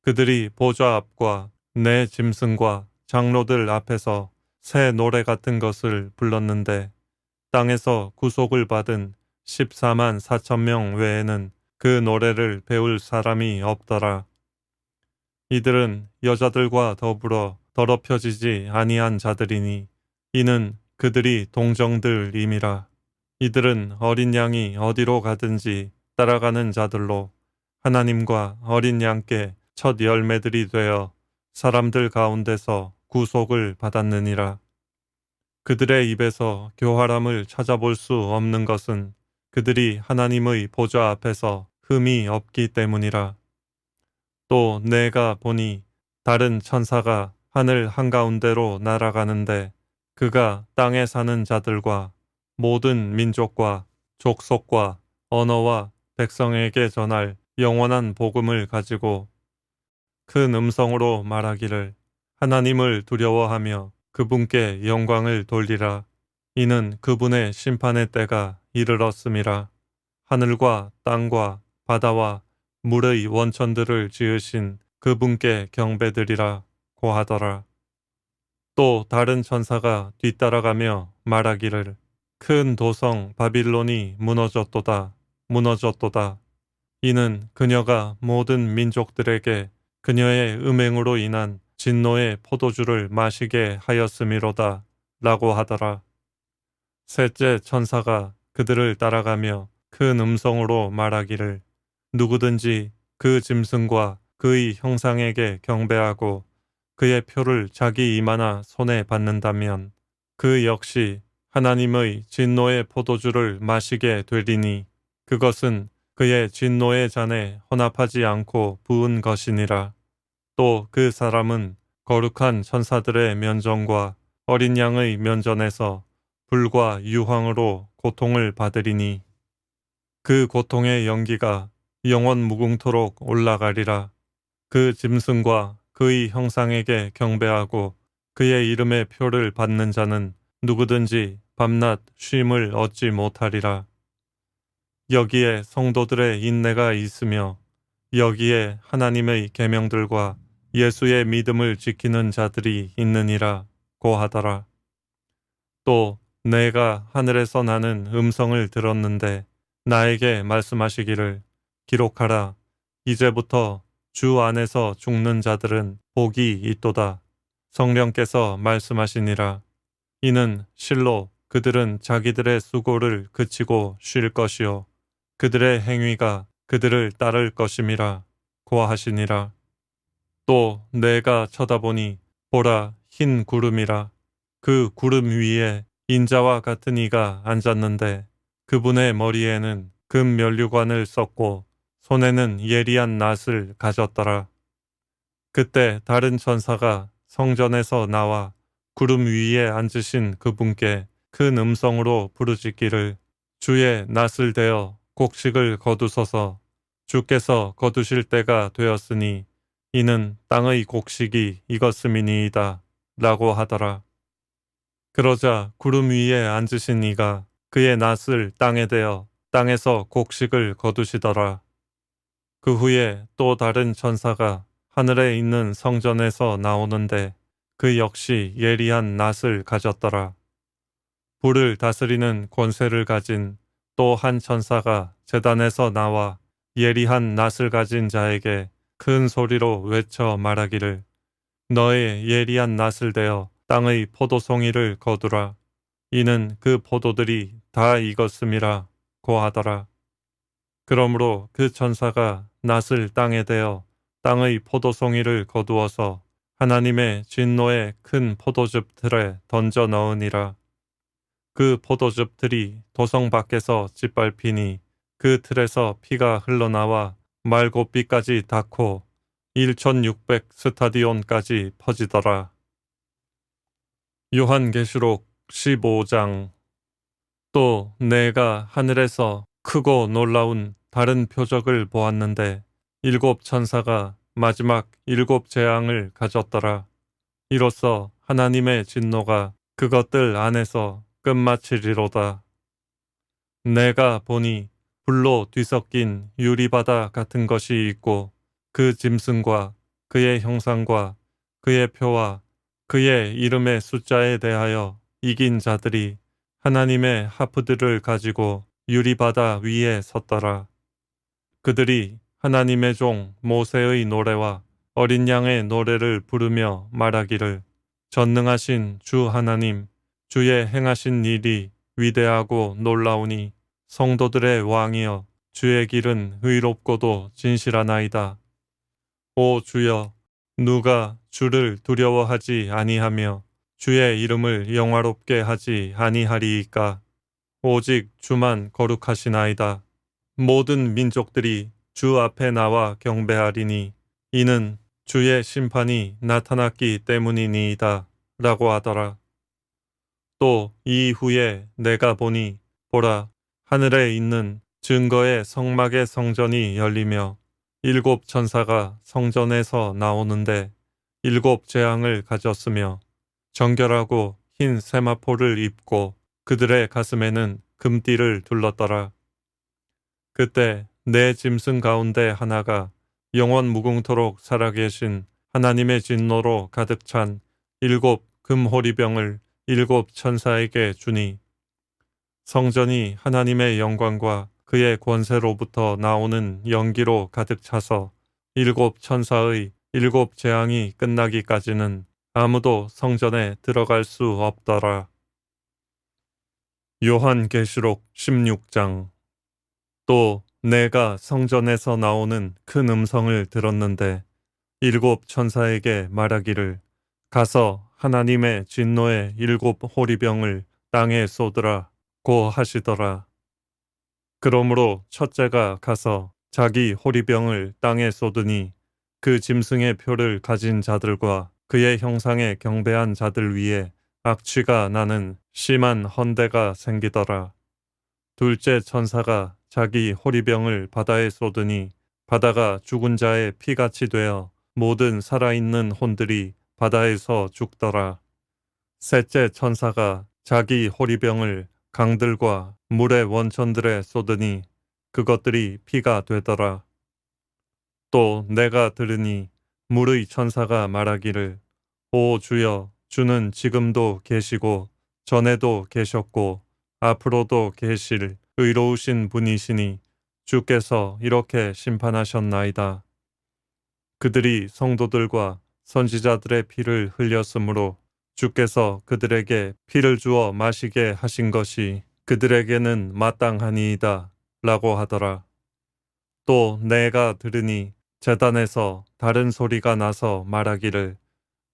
그들이 보좌 앞과 내 짐승과 장로들 앞에서 새 노래 같은 것을 불렀는데 땅에서 구속을 받은 14만 4천 명 외에는 그 노래를 배울 사람이 없더라. 이들은 여자들과 더불어 더럽혀지지 아니한 자들이니 이는 그들이 동정들임이라. 이들은 어린 양이 어디로 가든지 따라가는 자들로 하나님과 어린 양께 첫 열매들이 되어 사람들 가운데서 구속을 받았느니라. 그들의 입에서 교활함을 찾아볼 수 없는 것은 그들이 하나님의 보좌 앞에서 흠이 없기 때문이라. 또 내가 보니 다른 천사가 하늘 한가운데로 날아가는데 그가 땅에 사는 자들과 모든 민족과 족속과 언어와 백성에게 전할 영원한 복음을 가지고 큰 음성으로 말하기를 하나님을 두려워하며 그분께 영광을 돌리라. 이는 그분의 심판의 때가 이르렀음이라. 하늘과 땅과 바다와 물의 원천들을 지으신 그분께 경배드리라 고 하더라. 또 다른 천사가 뒤따라가며 말하기를 큰 도성 바빌론이 무너졌도다. 무너졌도다. 이는 그녀가 모든 민족들에게 그녀의 음행으로 인한 진노의 포도주를 마시게 하였음이로다 라고 하더라. 셋째 천사가 그들을 따라가며 큰 음성으로 말하기를 누구든지 그 짐승과 그의 형상에게 경배하고 그의 표를 자기 이마나 손에 받는다면 그 역시 하나님의 진노의 포도주를 마시게 되리니 그것은 그의 진노의 잔에 혼합하지 않고 부은 것이니라. 또 그 사람은 거룩한 천사들의 면전과 어린 양의 면전에서 불과 유황으로 고통을 받으리니 그 고통의 연기가 영원 무궁토록 올라가리라. 그 짐승과 그의 형상에게 경배하고 그의 이름의 표를 받는 자는 누구든지 밤낮 쉼을 얻지 못하리라. 여기에 성도들의 인내가 있으며 여기에 하나님의 계명들과 예수의 믿음을 지키는 자들이 있느니라 고 하더라. 또 내가 하늘에서 나는 음성을 들었는데 나에게 말씀하시기를 기록하라. 이제부터 주 안에서 죽는 자들은 복이 있도다. 성령께서 말씀하시니라. 이는 실로 그들은 자기들의 수고를 그치고 쉴 것이요 그들의 행위가 그들을 따를 것임이라 고하시니라. 또 내가 쳐다보니 보라 흰 구름이라. 그 구름 위에 인자와 같은 이가 앉았는데 그분의 머리에는 금 면류관을 썼고 손에는 예리한 낫을 가졌더라. 그때 다른 천사가 성전에서 나와 구름 위에 앉으신 그분께 큰 음성으로 부르짖기를 주의 낫을 대어 곡식을 거두소서. 주께서 거두실 때가 되었으니 이는 땅의 곡식이 익었음이니이다 라고 하더라. 그러자 구름 위에 앉으신 이가 그의 낫을 땅에 대어 땅에서 곡식을 거두시더라. 그 후에 또 다른 천사가 하늘에 있는 성전에서 나오는데 그 역시 예리한 낫을 가졌더라. 불을 다스리는 권세를 가진 또 한 천사가 제단에서 나와 예리한 낫을 가진 자에게 큰 소리로 외쳐 말하기를 너의 예리한 낫을 대어 땅의 포도송이를 거두라. 이는 그 포도들이 다 익었음이라 고 하더라. 그러므로 그 천사가 낫을 땅에 대어 땅의 포도송이를 거두어서 하나님의 진노의 큰 포도즙 틀에 던져 넣으니라. 그 포도즙 틀이 도성 밖에서 짓밟히니 그 틀에서 피가 흘러나와 말곶비까지 닿고 1600 스타디온까지 퍼지더라. 요한계시록 15장. 또 내가 하늘에서 크고 놀라운 다른 표적을 보았는데 7 천사가 마지막 7 재앙을 가졌더라. 이로써 하나님의 진노가 그것들 안에서 끝마치리로다. 내가 보니 불로 뒤섞인 유리바다 같은 것이 있고 그 짐승과 그의 형상과 그의 표와 그의 이름의 숫자에 대하여 이긴 자들이 하나님의 하프들을 가지고 유리바다 위에 섰더라. 그들이 하나님의 종 모세의 노래와 어린 양의 노래를 부르며 말하기를 전능하신 주 하나님 주의 행하신 일이 위대하고 놀라우니 성도들의 왕이여 주의 길은 의롭고도 진실하나이다. 오 주여 누가 주를 두려워하지 아니하며 주의 이름을 영화롭게 하지 아니하리이까. 오직 주만 거룩하시나이다. 모든 민족들이 주 앞에 나와 경배하리니 이는 주의 심판이 나타났기 때문이니이다 라고 하더라. 또 이후에 내가 보니 보라 하늘에 있는 증거의 성막의 성전이 열리며 일곱 천사가 성전에서 나오는데 일곱 재앙을 가졌으며 정결하고 흰 세마포를 입고 그들의 가슴에는 금띠를 둘렀더라. 그때 내 짐승 가운데 하나가 영원 무궁토록 살아계신 하나님의 진노로 가득 찬 일곱 금호리병을 일곱 천사에게 주니 성전이 하나님의 영광과 그의 권세로부터 나오는 연기로 가득 차서 일곱 천사의 일곱 재앙이 끝나기까지는 아무도 성전에 들어갈 수 없더라. 요한계시록 16장. 또 내가 성전에서 나오는 큰 음성을 들었는데 일곱 천사에게 말하기를 가서 하나님의 진노의 일곱 호리병을 땅에 쏟으라 고 하시더라. 그러므로 첫째가 가서 자기 호리병을 땅에 쏟으니 그 짐승의 표를 가진 자들과 그의 형상에 경배한 자들 위에 악취가 나는 심한 헌대가 생기더라. 둘째 천사가 자기 호리병을 바다에 쏟으니 바다가 죽은 자의 피같이 되어 모든 살아있는 혼들이 바다에서 죽더라. 셋째 천사가 자기 호리병을 강들과 물의 원천들에 쏟으니 그것들이 피가 되더라. 또 내가 들으니 물의 천사가 말하기를 오 주여 주는 지금도 계시고 전에도 계셨고 앞으로도 계실 의로우신 분이시니 주께서 이렇게 심판하셨나이다. 그들이 성도들과 선지자들의 피를 흘렸으므로 주께서 그들에게 피를 주어 마시게 하신 것이 그들에게는 마땅하니이다 라고 하더라. 또 내가 들으니 제단에서 다른 소리가 나서 말하기를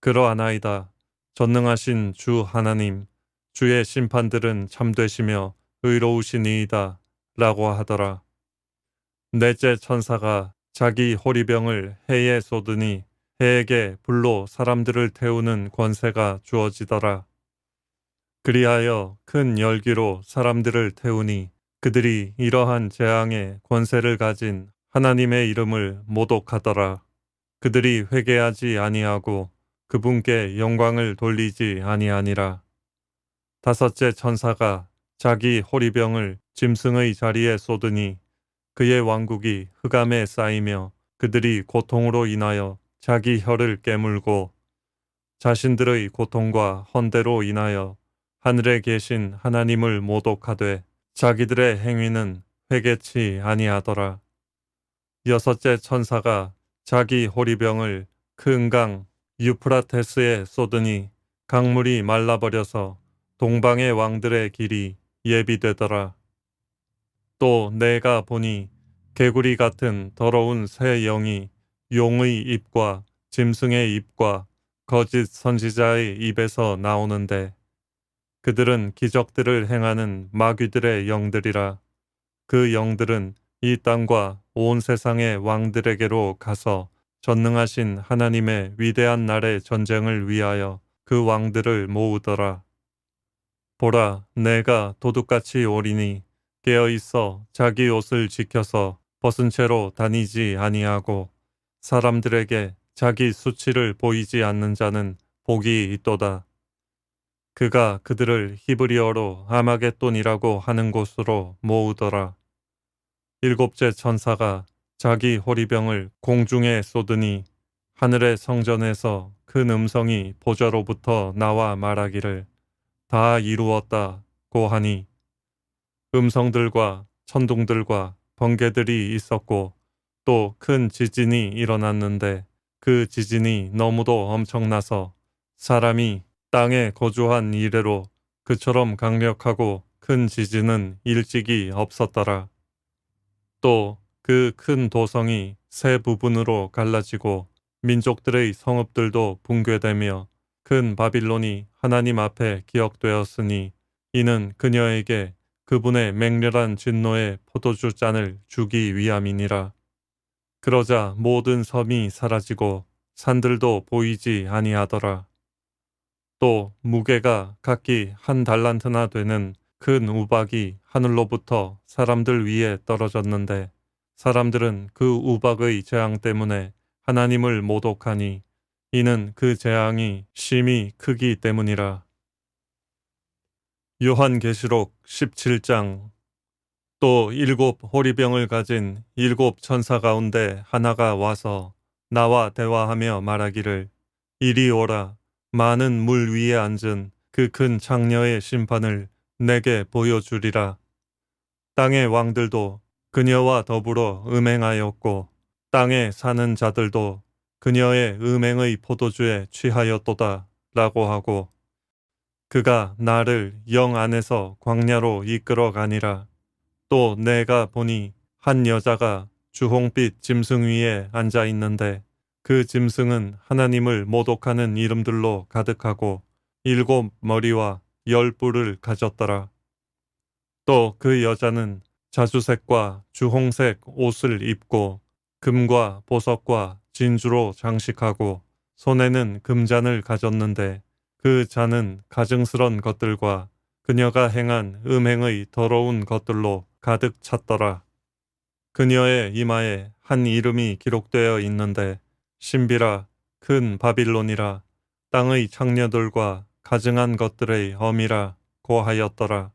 그러하나이다. 전능하신 주 하나님 주의 심판들은 참되시며 의로우시니이다 라고 하더라. 넷째 천사가 자기 호리병을 해에 쏟으니 해에게 불로 사람들을 태우는 권세가 주어지더라. 그리하여 큰 열기로 사람들을 태우니 그들이 이러한 재앙의 권세를 가진 하나님의 이름을 모독하더라. 그들이 회개하지 아니하고 그분께 영광을 돌리지 아니하니라. 다섯째 천사가 자기 호리병을 짐승의 자리에 쏟으니 그의 왕국이 흑암에 쌓이며 그들이 고통으로 인하여 자기 혀를 깨물고 자신들의 고통과 헌대로 인하여 하늘에 계신 하나님을 모독하되 자기들의 행위는 회개치 아니하더라. 여섯째 천사가 자기 호리병을 큰 강 유프라테스에 쏟으니 강물이 말라버려서 동방의 왕들의 길이 예비되더라. 또 내가 보니 개구리 같은 더러운 새 영이 용의 입과 짐승의 입과 거짓 선지자의 입에서 나오는데 그들은 기적들을 행하는 마귀들의 영들이라. 그 영들은 이 땅과 온 세상의 왕들에게로 가서 전능하신 하나님의 위대한 날의 전쟁을 위하여 그 왕들을 모으더라. 보라, 내가 도둑같이 오리니 깨어있어 자기 옷을 지켜서 벗은 채로 다니지 아니하고 사람들에게 자기 수치를 보이지 않는 자는 복이 있도다. 그가 그들을 히브리어로 아마겟돈이라고 하는 곳으로 모으더라. 일곱째 천사가 자기 호리병을 공중에 쏟으니 하늘의 성전에서 큰 음성이 보좌로부터 나와 말하기를 다 이루었다고 하니 음성들과 천둥들과 번개들이 있었고 또 큰 지진이 일어났는데 그 지진이 너무도 엄청나서 사람이 땅에 거주한 이래로 그처럼 강력하고 큰 지진은 일찍이 없었더라. 또 그 큰 도성이 세 부분으로 갈라지고 민족들의 성읍들도 붕괴되며 큰 바빌론이 하나님 앞에 기억되었으니 이는 그녀에게 그분의 맹렬한 진노의 포도주 잔을 주기 위함이니라. 그러자 모든 섬이 사라지고 산들도 보이지 아니하더라. 또 무게가 각기 1달란트나 되는 큰 우박이 하늘로부터 사람들 위에 떨어졌는데 사람들은 그 우박의 재앙 때문에 하나님을 모독하니 이는 그 재앙이 심히 크기 때문이라. 요한계시록 17장. 또 7 호리병을 가진 7천사 가운데 하나가 와서 나와 대화하며 말하기를 이리 오라. 많은 물 위에 앉은 그 큰 창녀의 심판을 내게 보여주리라. 땅의 왕들도 그녀와 더불어 음행하였고 땅에 사는 자들도 그녀의 음행의 포도주에 취하였도다 라고 하고 그가 나를 영 안에서 광야로 이끌어 가니라. 또 내가 보니 한 여자가 주홍빛 짐승 위에 앉아 있는데 그 짐승은 하나님을 모독하는 이름들로 가득하고 7 머리와 10뿔을 가졌더라. 또 그 여자는 자주색과 주홍색 옷을 입고 금과 보석과 진주로 장식하고 손에는 금잔을 가졌는데 그 잔은 가증스런 것들과 그녀가 행한 음행의 더러운 것들로 가득 찼더라. 그녀의 이마에 한 이름이 기록되어 있는데 신비라 큰 바빌론이라 땅의 창녀들과 가증한 것들의 어미라 고하였더라.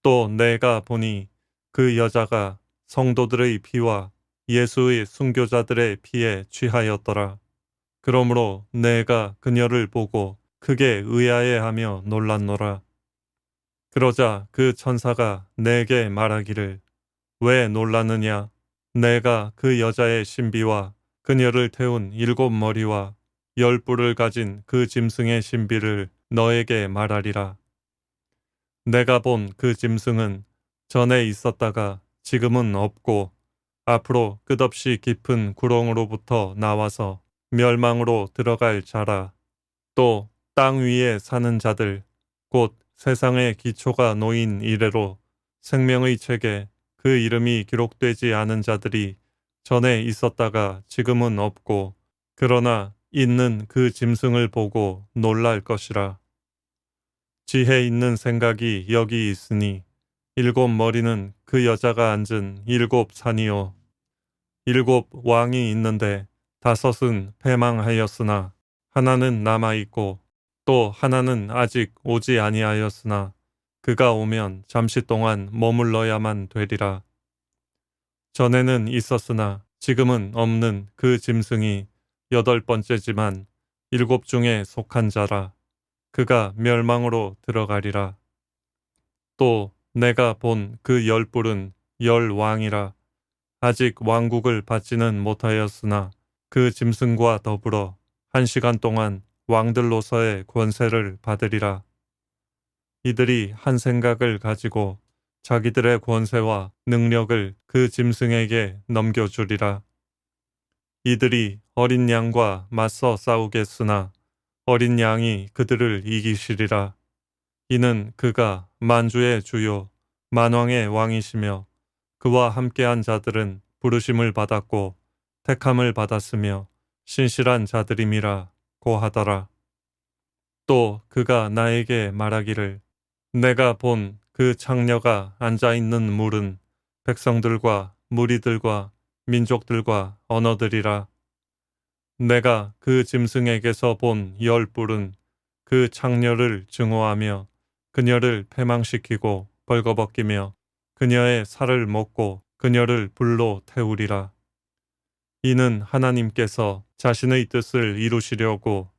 또 내가 보니 그 여자가 성도들의 피와 예수의 순교자들의 피에 취하였더라. 그러므로 내가 그녀를 보고 크게 의아해하며 놀랐노라. 그러자 그 천사가 내게 말하기를 왜 놀랐느냐? 내가 그 여자의 신비와 그녀를 태운 7 머리와 10뿔을 가진 그 짐승의 신비를 너에게 말하리라. 내가 본 그 짐승은 전에 있었다가 지금은 없고 앞으로 끝없이 깊은 구렁으로부터 나와서 멸망으로 들어갈 자라. 또 땅 위에 사는 자들 곧 세상의 기초가 놓인 이래로 생명의 책에 그 이름이 기록되지 않은 자들이 전에 있었다가 지금은 없고 그러나 있는 그 짐승을 보고 놀랄 것이라. 지혜 있는 생각이 여기 있으니 7 머리는 그 여자가 앉은 7산이요 7 왕이 있는데 5은 패망하였으나 하나는 남아있고 또 하나는 아직 오지 아니하였으나 그가 오면 잠시 동안 머물러야만 되리라. 전에는 있었으나 지금은 없는 그 짐승이 8번째지만 7 중에 속한 자라. 그가 멸망으로 들어가리라. 또 내가 본 그 10뿔은 10왕이라. 아직 왕국을 받지는 못하였으나 그 짐승과 더불어 1시간 동안 왕들로서의 권세를 받으리라. 이들이 한 생각을 가지고 자기들의 권세와 능력을 그 짐승에게 넘겨주리라. 이들이 어린 양과 맞서 싸우겠으나 어린 양이 그들을 이기시리라. 이는 그가 만주의 주요 만왕의 왕이시며 그와 함께한 자들은 부르심을 받았고 택함을 받았으며 신실한 자들임이라 고하더라. 또 그가 나에게 말하기를 내가 본 그 창녀가 앉아있는 물은 백성들과 무리들과 민족들과 언어들이라. 내가 그 짐승에게서 본 10뿔은 그 창녀를 증오하며 그녀를 패망시키고 벌거벗기며 그녀의 살을 먹고 그녀를 불로 태우리라. 이는 하나님께서 자신의 뜻을 이루시려고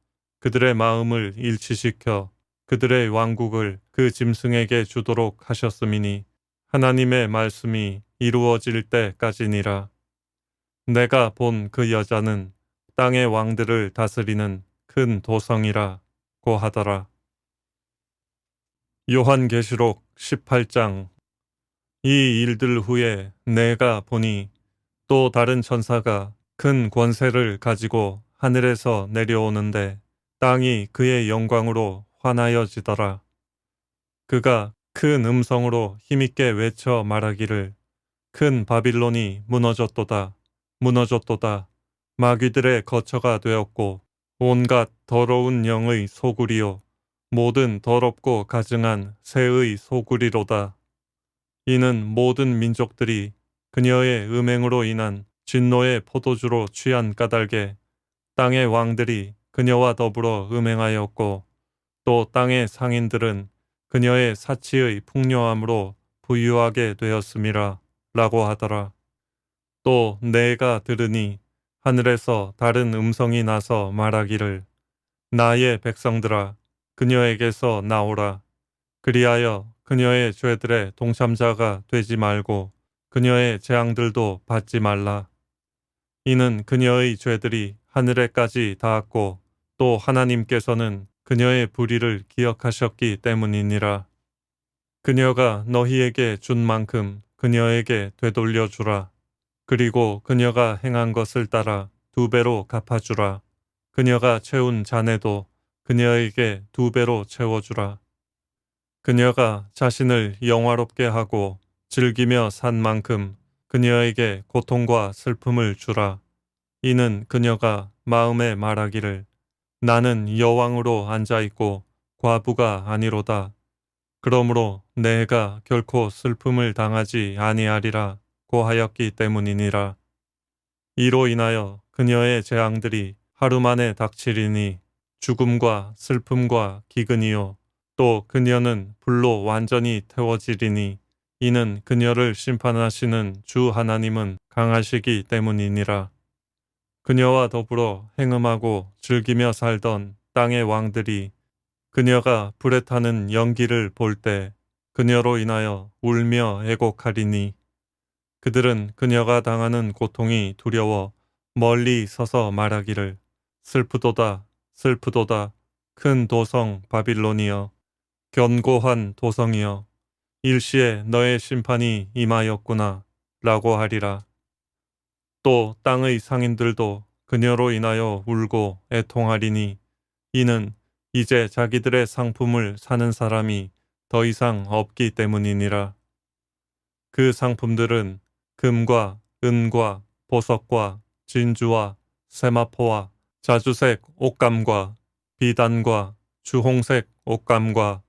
그들의 마음을 일치시켜 그들의 왕국을 그 짐승에게 주도록 하셨음이니 하나님의 말씀이 이루어질 때까지니라. 내가 본 그 여자는 땅의 왕들을 다스리는 큰 도성이라 고하더라. 요한계시록 18장. 이 일들 후에 내가 보니 또 다른 천사가 큰 권세를 가지고 하늘에서 내려오는데 땅이 그의 영광으로 환하여지더라. 그가 큰 음성으로 힘있게 외쳐 말하기를 큰 바빌론이 무너졌도다. 무너졌도다. 마귀들의 거처가 되었고 온갖 더러운 영의 소굴이요 모든 더럽고 가증한 새의 소굴이로다. 이는 모든 민족들이 그녀의 음행으로 인한 진노의 포도주로 취한 까닭에 땅의 왕들이 그녀와 더불어 음행하였고 또 땅의 상인들은 그녀의 사치의 풍요함으로 부유하게 되었음이라 라고 하더라. 또 내가 들으니 하늘에서 다른 음성이 나서 말하기를 나의 백성들아 그녀에게서 나오라. 그리하여 그녀의 죄들의 동참자가 되지 말고 그녀의 재앙들도 받지 말라. 이는 그녀의 죄들이 하늘에까지 닿았고 또 하나님께서는 그녀의 불의를 기억하셨기 때문이니라. 그녀가 너희에게 준 만큼 그녀에게 되돌려 주라. 그리고 그녀가 행한 것을 따라 2배로 갚아주라. 그녀가 채운 잔에도 그녀에게 2배로 채워주라. 그녀가 자신을 영화롭게 하고 즐기며 산 만큼 그녀에게 고통과 슬픔을 주라. 이는 그녀가 마음에 말하기를 나는 여왕으로 앉아있고 과부가 아니로다. 그러므로 내가 결코 슬픔을 당하지 아니하리라 고 하였기 때문이니라. 이로 인하여 그녀의 재앙들이 하루 만에 닥치리니 죽음과 슬픔과 기근이요 또 그녀는 불로 완전히 태워지리니 이는 그녀를 심판하시는 주 하나님은 강하시기 때문이니라. 그녀와 더불어 행음하고 즐기며 살던 땅의 왕들이 그녀가 불에 타는 연기를 볼 때 그녀로 인하여 울며 애곡하리니 그들은 그녀가 당하는 고통이 두려워 멀리 서서 말하기를 슬프도다 슬프도다 큰 도성 바빌론이여 견고한 도성이여 일시에 너의 심판이 임하였구나 라고 하리라. 또 땅의 상인들도 그녀로 인하여 울고 애통하리니 이는 이제 자기들의 상품을 사는 사람이 더 이상 없기 때문이니라. 그 상품들은 금과 은과 보석과 진주와 세마포와 자주색 옷감과 비단과 주홍색 옷감과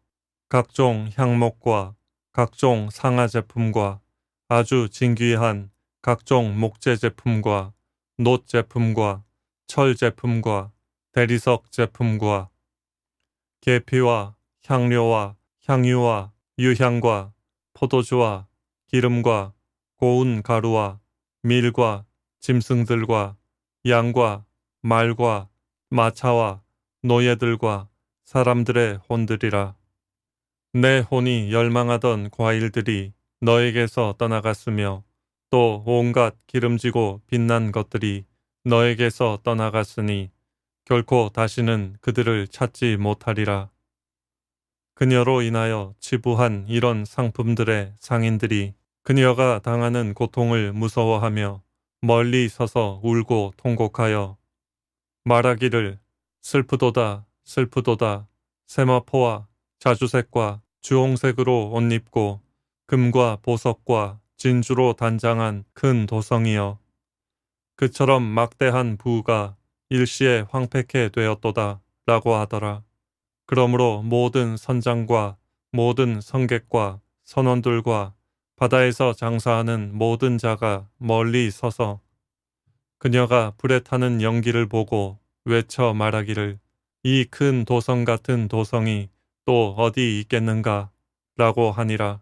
각종 향목과 각종 상아 제품과 아주 진귀한 각종 목재 제품과 놋 제품과 철 제품과 대리석 제품과 계피와 향료와 향유와 유향과 포도주와 기름과 고운 가루와 밀과 짐승들과 양과 말과 마차와 노예들과 사람들의 혼들이라. 내 혼이 열망하던 과일들이 너에게서 떠나갔으며 또 온갖 기름지고 빛난 것들이 너에게서 떠나갔으니 결코 다시는 그들을 찾지 못하리라. 그녀로 인하여 치부한 이런 상품들의 상인들이 그녀가 당하는 고통을 무서워하며 멀리 서서 울고 통곡하여 말하기를 슬프도다 슬프도다 세마포와 자주색과 주홍색으로 옷 입고 금과 보석과 진주로 단장한 큰 도성이여 그처럼 막대한 부가 일시에 황폐케 되었도다 라고 하더라. 그러므로 모든 선장과 모든 성객과 선원들과 바다에서 장사하는 모든 자가 멀리 서서 그녀가 불에 타는 연기를 보고 외쳐 말하기를 이 큰 도성 같은 도성이 또 어디 있겠는가 라고 하니라.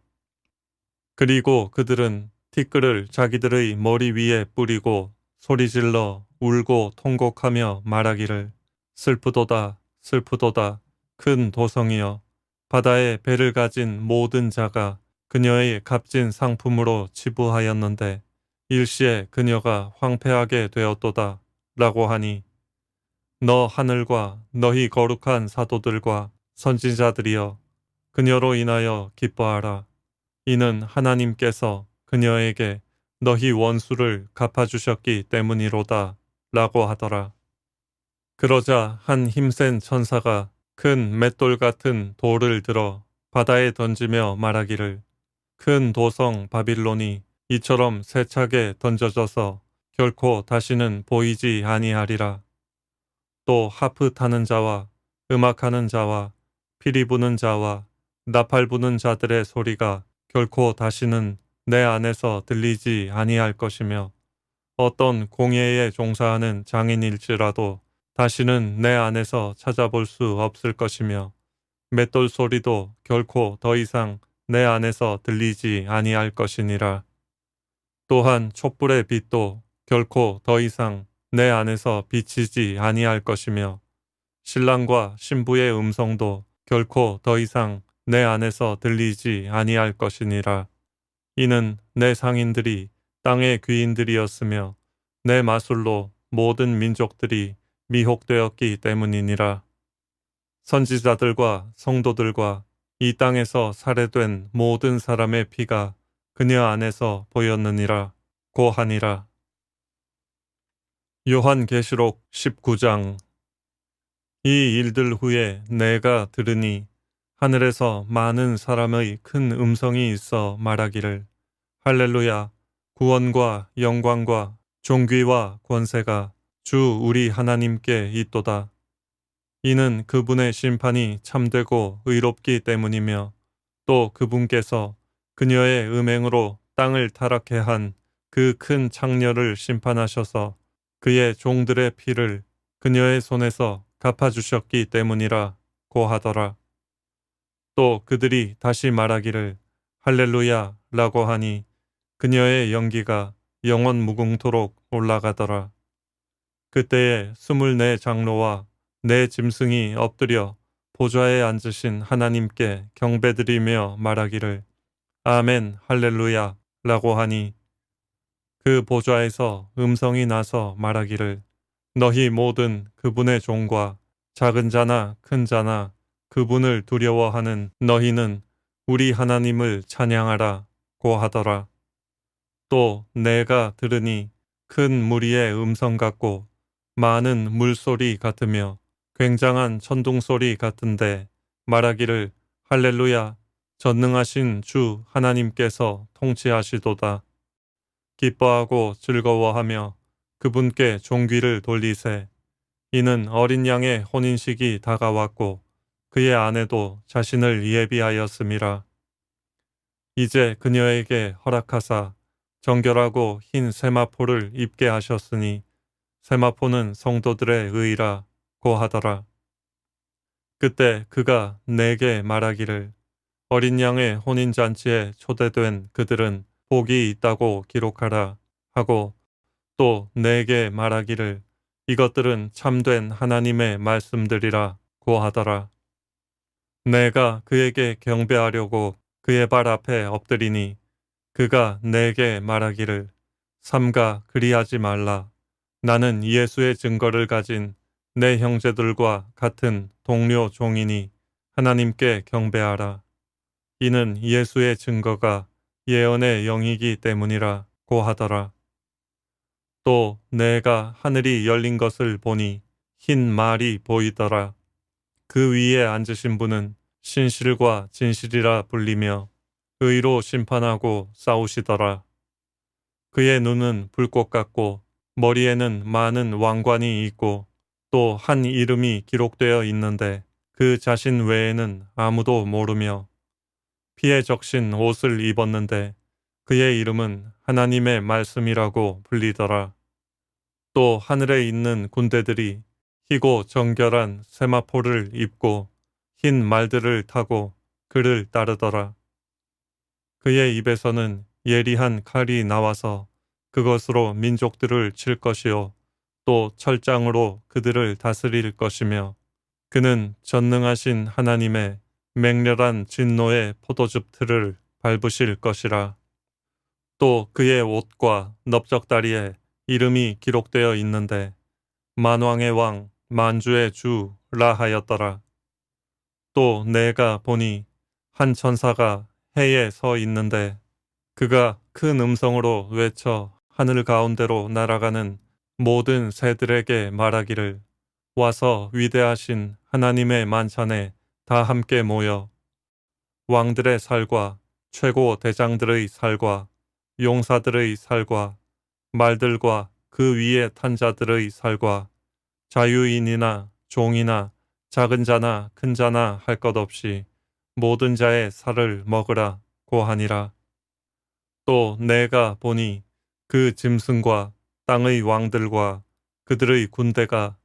그리고 그들은 티끌을 자기들의 머리 위에 뿌리고 소리질러 울고 통곡하며 말하기를 슬프도다 슬프도다 큰 도성이여 바다에 배를 가진 모든 자가 그녀의 값진 상품으로 치부하였는데 일시에 그녀가 황폐하게 되었도다 라고 하니 너 하늘과 너희 거룩한 사도들과 선지자들이여 그녀로 인하여 기뻐하라. 이는 하나님께서 그녀에게 너희 원수를 갚아주셨기 때문이로다 라고 하더라. 그러자 한 힘센 천사가 큰 맷돌 같은 돌을 들어 바다에 던지며 말하기를 큰 도성 바빌론이 이처럼 세차게 던져져서 결코 다시는 보이지 아니하리라. 또 하프 타는 자와 음악하는 자와 피리 부는 자와 나팔 부는 자들의 소리가 결코 다시는 내 안에서 들리지 아니할 것이며 어떤 공예에 종사하는 장인일지라도 다시는 내 안에서 찾아볼 수 없을 것이며 맷돌 소리도 결코 더 이상 내 안에서 들리지 아니할 것이니라. 또한 촛불의 빛도 결코 더 이상 내 안에서 비치지 아니할 것이며 신랑과 신부의 음성도 결코 더 이상 내 안에서 들리지 아니할 것이니라. 이는 내 상인들이 땅의 귀인들이었으며 내 마술로 모든 민족들이 미혹되었기 때문이니라. 선지자들과 성도들과 이 땅에서 살해된 모든 사람의 피가 그녀 안에서 보였느니라. 고하니라. 요한계시록 19장. 이 일들 후에 내가 들으니 하늘에서 많은 사람의 큰 음성이 있어 말하기를 할렐루야, 구원과 영광과 존귀와 권세가 주 우리 하나님께 있도다. 이는 그분의 심판이 참되고 의롭기 때문이며 또 그분께서 그녀의 음행으로 땅을 타락해 한 그 큰 창녀를 심판하셔서 그의 종들의 피를 그녀의 손에서 갚아주셨기 때문이라 고하더라. 또 그들이 다시 말하기를 할렐루야 라고 하니 그녀의 연기가 영원 무궁토록 올라가더라. 그때에 24 장로와 네 짐승이 엎드려 보좌에 앉으신 하나님께 경배드리며 말하기를 아멘 할렐루야 라고 하니 그 보좌에서 음성이 나서 말하기를 너희 모든 그분의 종과 작은 자나 큰 자나 그분을 두려워하는 너희는 우리 하나님을 찬양하라 고 하더라. 또 내가 들으니 큰 무리의 음성 같고 많은 물소리 같으며 굉장한 천둥소리 같은데 말하기를 할렐루야 전능하신 주 하나님께서 통치하시도다. 기뻐하고 즐거워하며 그분께 종귀를 돌리세. 이는 어린 양의 혼인식이 다가왔고 그의 아내도 자신을 예비하였음이라. 이제 그녀에게 허락하사 정결하고 흰 세마포를 입게 하셨으니 세마포는 성도들의 의라 고하더라. 그때 그가 내게 말하기를 어린 양의 혼인잔치에 초대된 그들은 복이 있다고 기록하라 하고 또 내게 말하기를 이것들은 참된 하나님의 말씀들이라 고하더라. 내가 그에게 경배하려고 그의 발 앞에 엎드리니 그가 내게 말하기를 삼가 그리하지 말라. 나는 예수의 증거를 가진 내 형제들과 같은 동료 종이니 하나님께 경배하라. 이는 예수의 증거가 예언의 영이기 때문이라 고하더라. 또 내가 하늘이 열린 것을 보니 흰 말이 보이더라. 그 위에 앉으신 분은 신실과 진실이라 불리며 의로 심판하고 싸우시더라. 그의 눈은 불꽃 같고 머리에는 많은 왕관이 있고 또 한 이름이 기록되어 있는데 그 자신 외에는 아무도 모르며 피에 적신 옷을 입었는데 그의 이름은 하나님의 말씀이라고 불리더라. 또 하늘에 있는 군대들이 희고 정결한 세마포를 입고 흰 말들을 타고 그를 따르더라. 그의 입에서는 예리한 칼이 나와서 그것으로 민족들을 칠 것이요 또 철장으로 그들을 다스릴 것이며 그는 전능하신 하나님의 맹렬한 진노의 포도즙 틀을 밟으실 것이라. 또 그의 옷과 넓적다리에 이름이 기록되어 있는데 만왕의 왕 만주의 주라 하였더라. 또 내가 보니 한 천사가 해에 서 있는데 그가 큰 음성으로 외쳐 하늘 가운데로 날아가는 모든 새들에게 말하기를 와서 위대하신 하나님의 만찬에 다 함께 모여 왕들의 살과 최고 대장들의 살과 용사들의 살과 말들과 그 위에 탄 자들의 살과 자유인이나 종이나 작은 자나 큰 자나 할 것 없이 모든 자의 살을 먹으라 고하니라. 또 내가 보니 그 짐승과 땅의 왕들과 그들의 군대가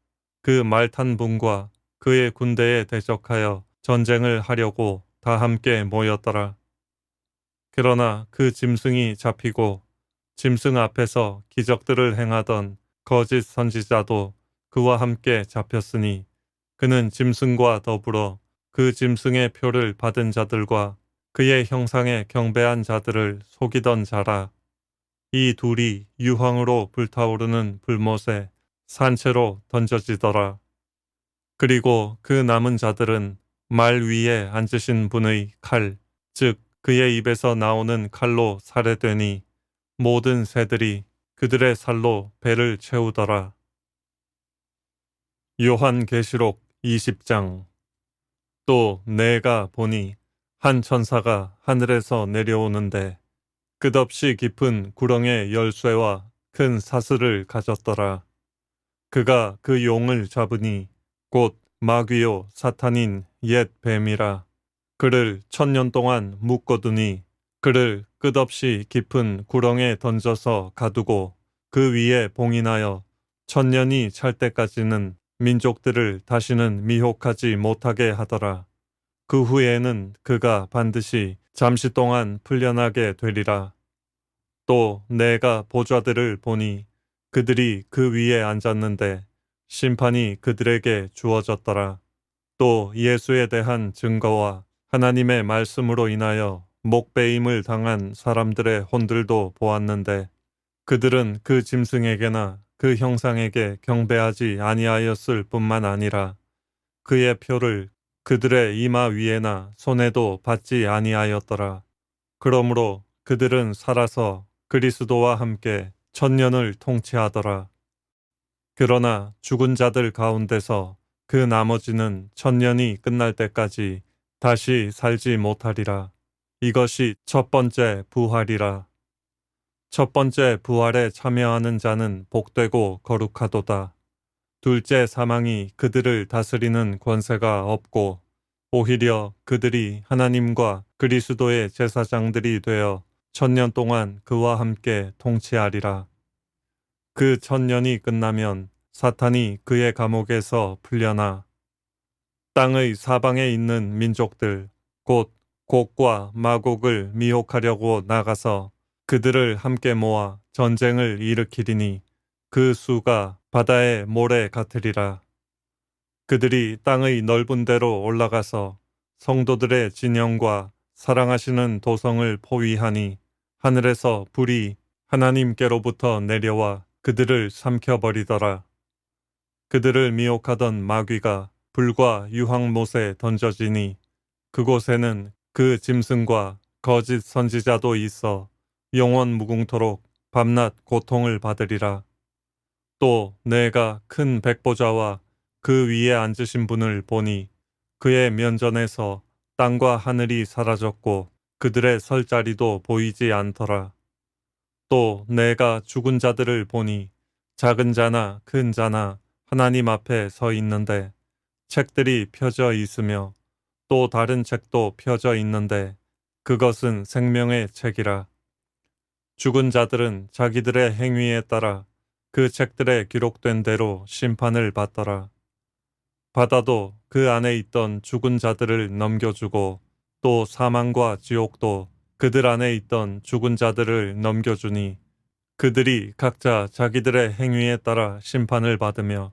그 말 탄 분과 그의 군대에 대적하여 전쟁을 하려고 다 함께 모였더라. 그러나 그 짐승이 잡히고 짐승 앞에서 기적들을 행하던 거짓 선지자도 그와 함께 잡혔으니 그는 짐승과 더불어 그 짐승의 표를 받은 자들과 그의 형상에 경배한 자들을 속이던 자라. 이 둘이 유황으로 불타오르는 불못에 산채로 던져지더라. 그리고 그 남은 자들은 말 위에 앉으신 분의 칼, 즉 그의 입에서 나오는 칼로 살해되니 모든 새들이 그들의 살로 배를 채우더라. 요한계시록 20장. 또 내가 보니 한 천사가 하늘에서 내려오는데 끝없이 깊은 구렁의 열쇠와 큰 사슬을 가졌더라. 그가 그 용을 잡으니 곧 마귀요 사탄인 옛 뱀이라. 그를 1000년 동안 묶어두니 그를 끝없이 깊은 구렁에 던져서 가두고 그 위에 봉인하여 1000년이 찰 때까지는 민족들을 다시는 미혹하지 못하게 하더라. 그 후에는 그가 반드시 잠시 동안 풀려나게 되리라. 또 내가 보좌들을 보니 그들이 그 위에 앉았는데 심판이 그들에게 주어졌더라. 또 예수에 대한 증거와 하나님의 말씀으로 인하여 목베임을 당한 사람들의 혼들도 보았는데 그들은 그 짐승에게나 그 형상에게 경배하지 아니하였을 뿐만 아니라 그의 표를 그들의 이마 위에나 손에도 받지 아니하였더라. 그러므로 그들은 살아서 그리스도와 함께 1000년을 통치하더라. 그러나 죽은 자들 가운데서 그 나머지는 1000년이 끝날 때까지 다시 살지 못하리라. 이것이 첫 번째 부활이라. 첫 번째 부활에 참여하는 자는 복되고 거룩하도다. 둘째 사망이 그들을 다스리는 권세가 없고 오히려 그들이 하나님과 그리스도의 제사장들이 되어 1000년 동안 그와 함께 통치하리라. 그 1000년이 끝나면 사탄이 그의 감옥에서 풀려나 땅의 사방에 있는 민족들 곧 곡과 마곡을 미혹하려고 나가서 그들을 함께 모아 전쟁을 일으키리니 그 수가 바다의 모래 같으리라. 그들이 땅의 넓은 데로 올라가서 성도들의 진영과 사랑하시는 도성을 포위하니 하늘에서 불이 하나님께로부터 내려와 그들을 삼켜버리더라. 그들을 미혹하던 마귀가 불과 유황못에 던져지니 그곳에는 그 짐승과 거짓 선지자도 있어 영원 무궁토록 밤낮 고통을 받으리라. 또 내가 큰 백보좌와 그 위에 앉으신 분을 보니 그의 면전에서 땅과 하늘이 사라졌고 그들의 설 자리도 보이지 않더라. 또 내가 죽은 자들을 보니 작은 자나 큰 자나 하나님 앞에 서 있는데 책들이 펴져 있으며 또 다른 책도 펴져 있는데 그것은 생명의 책이라. 죽은 자들은 자기들의 행위에 따라 그 책들에 기록된 대로 심판을 받더라. 바다도 그 안에 있던 죽은 자들을 넘겨주고 또 사망과 지옥도 그들 안에 있던 죽은 자들을 넘겨주니 그들이 각자 자기들의 행위에 따라 심판을 받으며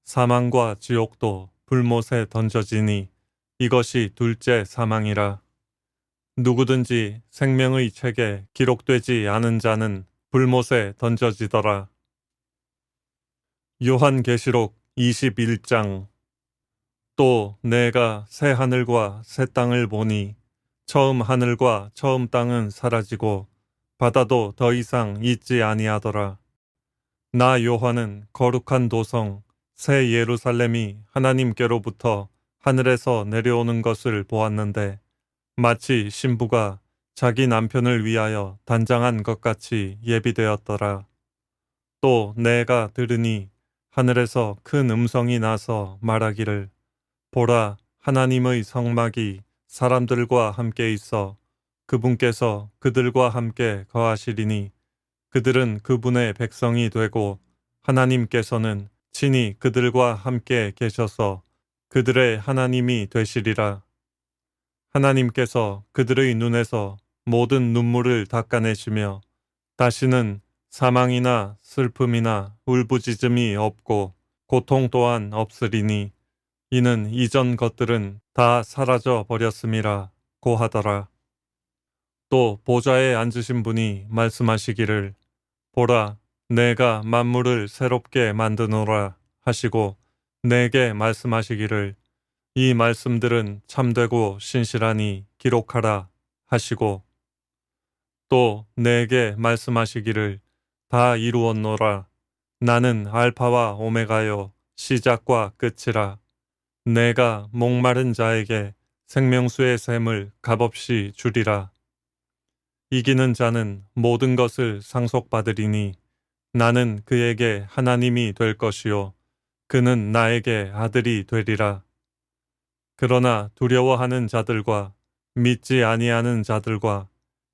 사망과 지옥도 불못에 던져지니 이것이 둘째 사망이라. 누구든지 생명의 책에 기록되지 않은 자는 불못에 던져지더라. 요한계시록 21장. 또 내가 새 하늘과 새 땅을 보니 처음 하늘과 처음 땅은 사라지고 바다도 더 이상 있지 아니하더라. 나 요한은 거룩한 도성 새 예루살렘이 하나님께로부터 하늘에서 내려오는 것을 보았는데 마치 신부가 자기 남편을 위하여 단장한 것 같이 예비되었더라. 또 내가 들으니 하늘에서 큰 음성이 나서 말하기를 보라 하나님의 성막이 사람들과 함께 있어 그분께서 그들과 함께 거하시리니 그들은 그분의 백성이 되고 하나님께서는 친히 그들과 함께 계셔서 그들의 하나님이 되시리라. 하나님께서 그들의 눈에서 모든 눈물을 닦아내시며 다시는 사망이나 슬픔이나 울부짖음이 없고 고통 또한 없으리니 이는 이전 것들은 다 사라져 버렸음이라 고하더라. 또 보좌에 앉으신 분이 말씀하시기를 보라 내가 만물을 새롭게 만드노라 하시고 내게 말씀하시기를 이 말씀들은 참되고 신실하니 기록하라 하시고 또 내게 말씀하시기를 다 이루었노라 나는 알파와 오메가요 시작과 끝이라 내가 목마른 자에게 생명수의 샘을 값없이 주리라 이기는 자는 모든 것을 상속받으리니 나는 그에게 하나님이 될 것이요 그는 나에게 아들이 되리라 그러나 두려워하는 자들과 믿지 아니하는 자들과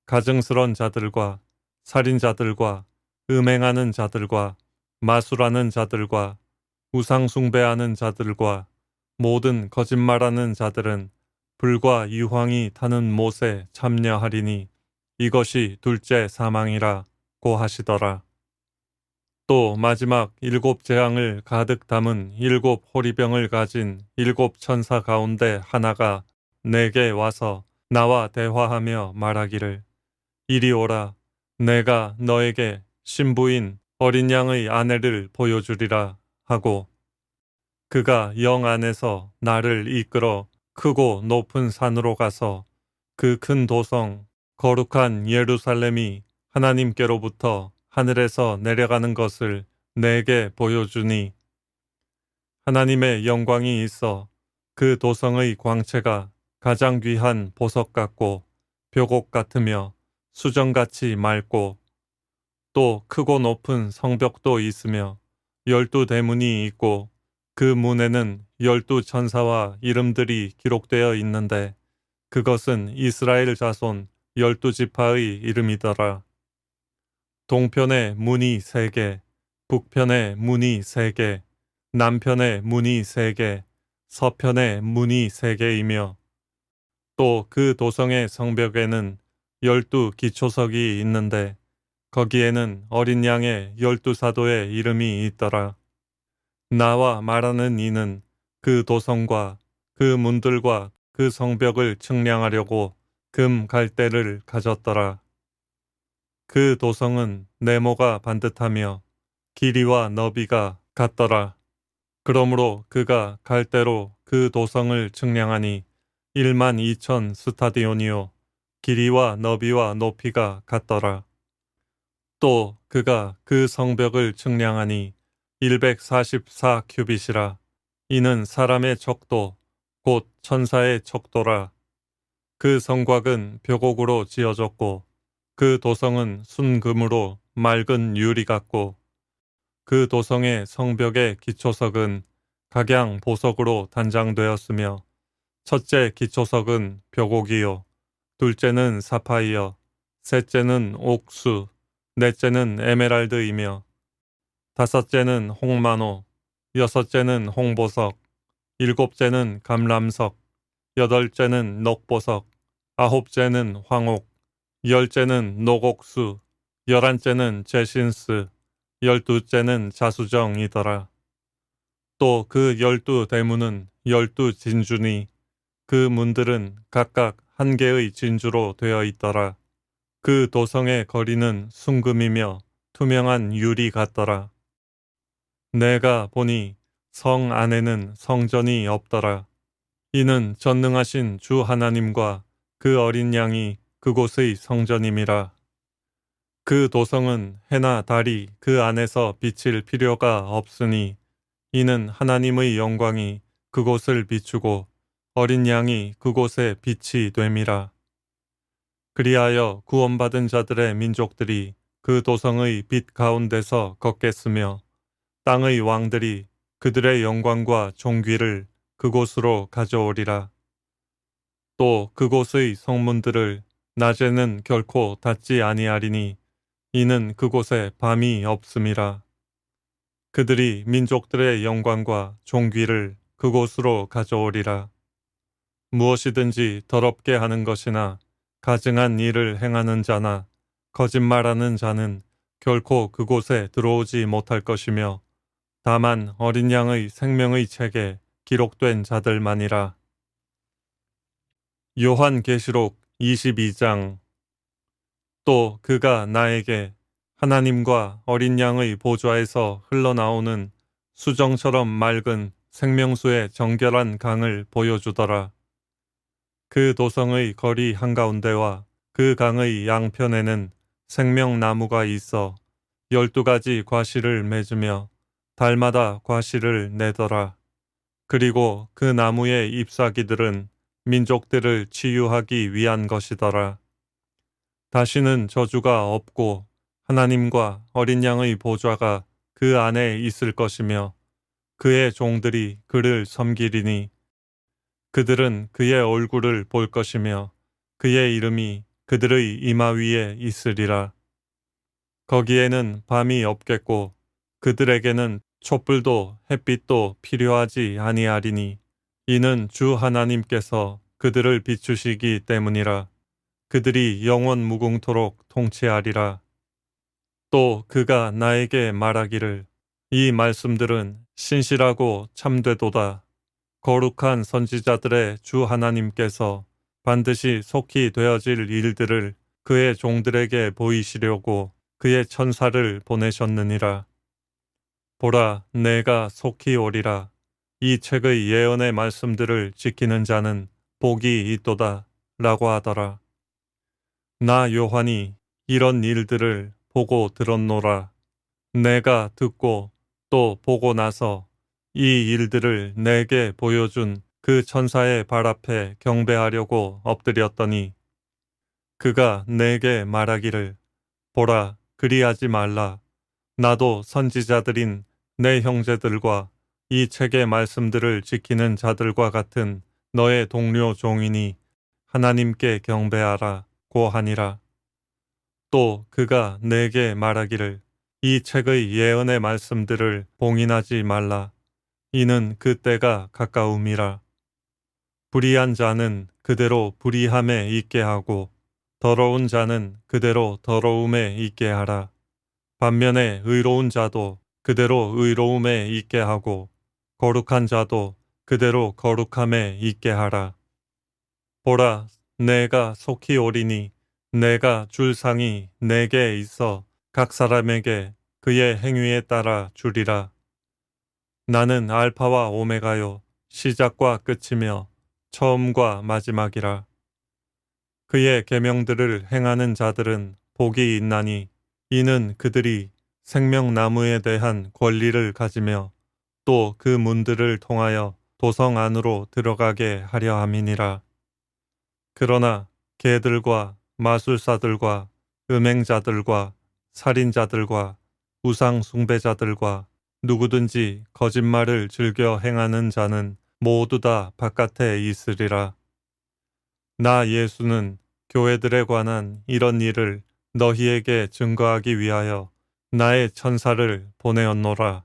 가증스런 자들과 살인자들과 음행하는 자들과 마술하는 자들과 우상 숭배하는 자들과 모든 거짓말하는 자들은 불과 유황이 타는 못에 참여하리니 이것이 둘째 사망이라 고 하시더라. 또 마지막 일곱 재앙을 가득 담은 일곱 호리병을 가진 일곱 천사 가운데 하나가 내게 와서 나와 대화하며 말하기를 이리 오라 내가 너에게 신부인 어린 양의 아내를 보여주리라 하고 그가 영 안에서 나를 이끌어 크고 높은 산으로 가서 그 큰 도성 거룩한 예루살렘이 하나님께로부터 하늘에서 내려가는 것을 내게 보여주니 하나님의 영광이 있어 그 도성의 광채가 가장 귀한 보석 같고 벽옥 같으며 수정같이 맑고 또 크고 높은 성벽도 있으며 12대문이 있고 그 문에는 12천사와 이름들이 기록되어 있는데 그것은 이스라엘 자손 12지파의 이름이더라. 동편에 문이 3개, 북편에 문이 3개, 남편에 문이 3개, 서편에 문이 3개이며 또 그 도성의 성벽에는 12기초석이 있는데 거기에는 어린 양의 12사도의 이름이 있더라. 나와 말하는 이는 그 도성과 그 문들과 그 성벽을 측량하려고 금 갈대를 가졌더라. 그 도성은 네모가 반듯하며 길이와 너비가 같더라. 그러므로 그가 갈대로 그 도성을 측량하니 12,000 스타디온이요 길이와 너비와 높이가 같더라. 또 그가 그 성벽을 측량하니 144 큐빗이라 이는 사람의 척도 곧 천사의 척도라. 그 성곽은 벽옥으로 지어졌고 그 도성은 순금으로 맑은 유리 같고 그 도성의 성벽의 기초석은 각양 보석으로 단장되었으며 첫째 기초석은 벽옥이요 둘째는 사파이어 셋째는 옥수 넷째는 에메랄드이며 다섯째는 홍마노 여섯째는 홍보석 일곱째는 감람석 여덟째는 녹보석 아홉째는 황옥 열째는 녹옥수 열한째는 제신스 열두째는 자수정이더라. 또 그 12대문은 12진주니 그 문들은 각각 한 개의 진주로 되어 있더라. 그 도성의 거리는 순금이며 투명한 유리 같더라. 내가 보니 성 안에는 성전이 없더라. 이는 전능하신 주 하나님과 그 어린 양이 그곳의 성전임이라. 그 도성은 해나 달이 그 안에서 비칠 필요가 없으니 이는 하나님의 영광이 그곳을 비추고 어린 양이 그곳에 빛이 됨이라. 그리하여 구원받은 자들의 민족들이 그 도성의 빛 가운데서 걷겠으며 땅의 왕들이 그들의 영광과 존귀를 그곳으로 가져오리라. 또 그곳의 성문들을 낮에는 결코 닫지 아니하리니 이는 그곳에 밤이 없음이라. 그들이 민족들의 영광과 존귀를 그곳으로 가져오리라. 무엇이든지 더럽게 하는 것이나 가증한 일을 행하는 자나 거짓말하는 자는 결코 그곳에 들어오지 못할 것이며 다만 어린 양의 생명의 책에 기록된 자들만이라. 요한계시록 22장. 또 그가 나에게 하나님과 어린 양의 보좌에서 흘러나오는 수정처럼 맑은 생명수의 정결한 강을 보여주더라. 그 도성의 거리 한가운데와 그 강의 양편에는 생명나무가 있어 12가지 과실을 맺으며 달마다 과실을 내더라. 그리고 그 나무의 잎사귀들은 민족들을 치유하기 위한 것이더라. 다시는 저주가 없고 하나님과 어린 양의 보좌가 그 안에 있을 것이며 그의 종들이 그를 섬기리니 그들은 그의 얼굴을 볼 것이며 그의 이름이 그들의 이마 위에 있으리라. 거기에는 밤이 없겠고 그들에게는 촛불도 햇빛도 필요하지 아니하리니 이는 주 하나님께서 그들을 비추시기 때문이라. 그들이 영원 무궁토록 통치하리라. 또 그가 나에게 말하기를 이 말씀들은 신실하고 참되도다. 거룩한 선지자들의 주 하나님께서 반드시 속히 되어질 일들을 그의 종들에게 보이시려고 그의 천사를 보내셨느니라. 보라, 내가 속히 오리라. 이 책의 예언의 말씀들을 지키는 자는 복이 있도다. 라고 하더라. 나 요한이 이런 일들을 보고 들었노라. 내가 듣고 또 보고 나서 이 일들을 내게 보여준 그 천사의 발 앞에 경배하려고 엎드렸더니 그가 내게 말하기를 보라, 그리하지 말라. 나도 선지자들인 내 형제들과 이 책의 말씀들을 지키는 자들과 같은 너의 동료 종이니 하나님께 경배하라 고 하니라. 또 그가 내게 말하기를 이 책의 예언의 말씀들을 봉인하지 말라. 이는 그 때가 가까움이라. 불의한 자는 그대로 불의함에 있게 하고 더러운 자는 그대로 더러움에 있게 하라. 반면에 의로운 자도 그대로 의로움에 있게 하고 거룩한 자도 그대로 거룩함에 있게 하라. 보라, 내가 속히 오리니 내가 줄 상이 내게 있어 각 사람에게 그의 행위에 따라 주리라. 나는 알파와 오메가요 시작과 끝이며 처음과 마지막이라. 그의 계명들을 행하는 자들은 복이 있나니 이는 그들이 생명나무에 대한 권리를 가지며 또 그 문들을 통하여 도성 안으로 들어가게 하려 함이니라. 그러나 개들과 마술사들과 음행자들과 살인자들과 우상 숭배자들과 누구든지 거짓말을 즐겨 행하는 자는 모두 다 바깥에 있으리라. 나 예수는 교회들에 관한 이런 일을 너희에게 증거하기 위하여 나의 천사를 보내었노라.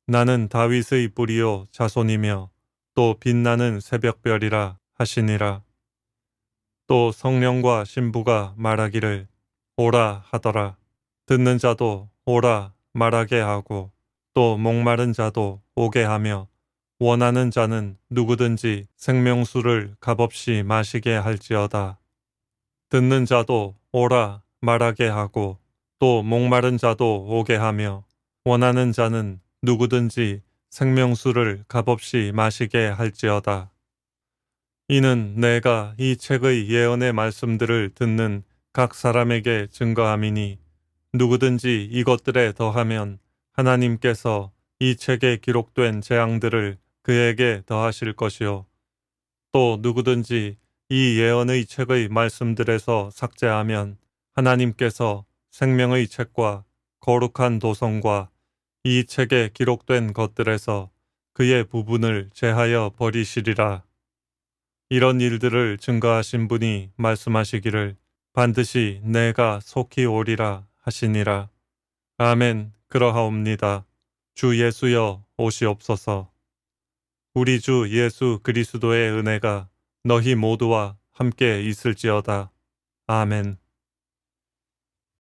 나는 다윗의 뿌리요 자손이며 또 빛나는 새벽별이라 하시니라. 또 성령과 신부가 말하기를 오라 하더라. 듣는 자도 오라 말하게 하고 또 목마른 자도 오게 하며 원하는 자는 누구든지 생명수를 값없이 마시게 할지어다. 듣는 자도 오라 말하게 하고 또 목마른 자도 오게 하며 원하는 자는 누구든지 생명수를 값없이 마시게 할지어다. 이는 내가 이 책의 예언의 말씀들을 듣는 각 사람에게 증거함이니 누구든지 이것들에 더하면 하나님께서 이 책에 기록된 재앙들을 그에게 더하실 것이요. 또 누구든지 이 예언의 책의 말씀들에서 삭제하면 하나님께서 생명의 책과 거룩한 도성과 이 책에 기록된 것들에서 그의 부분을 제하여 버리시리라. 이런 일들을 증거하신 분이 말씀하시기를 반드시 내가 속히 오리라 하시니라. 아멘. 그러하옵니다. 주 예수여 오시옵소서. 우리 주 예수 그리스도의 은혜가 너희 모두와 함께 있을지어다. 아멘.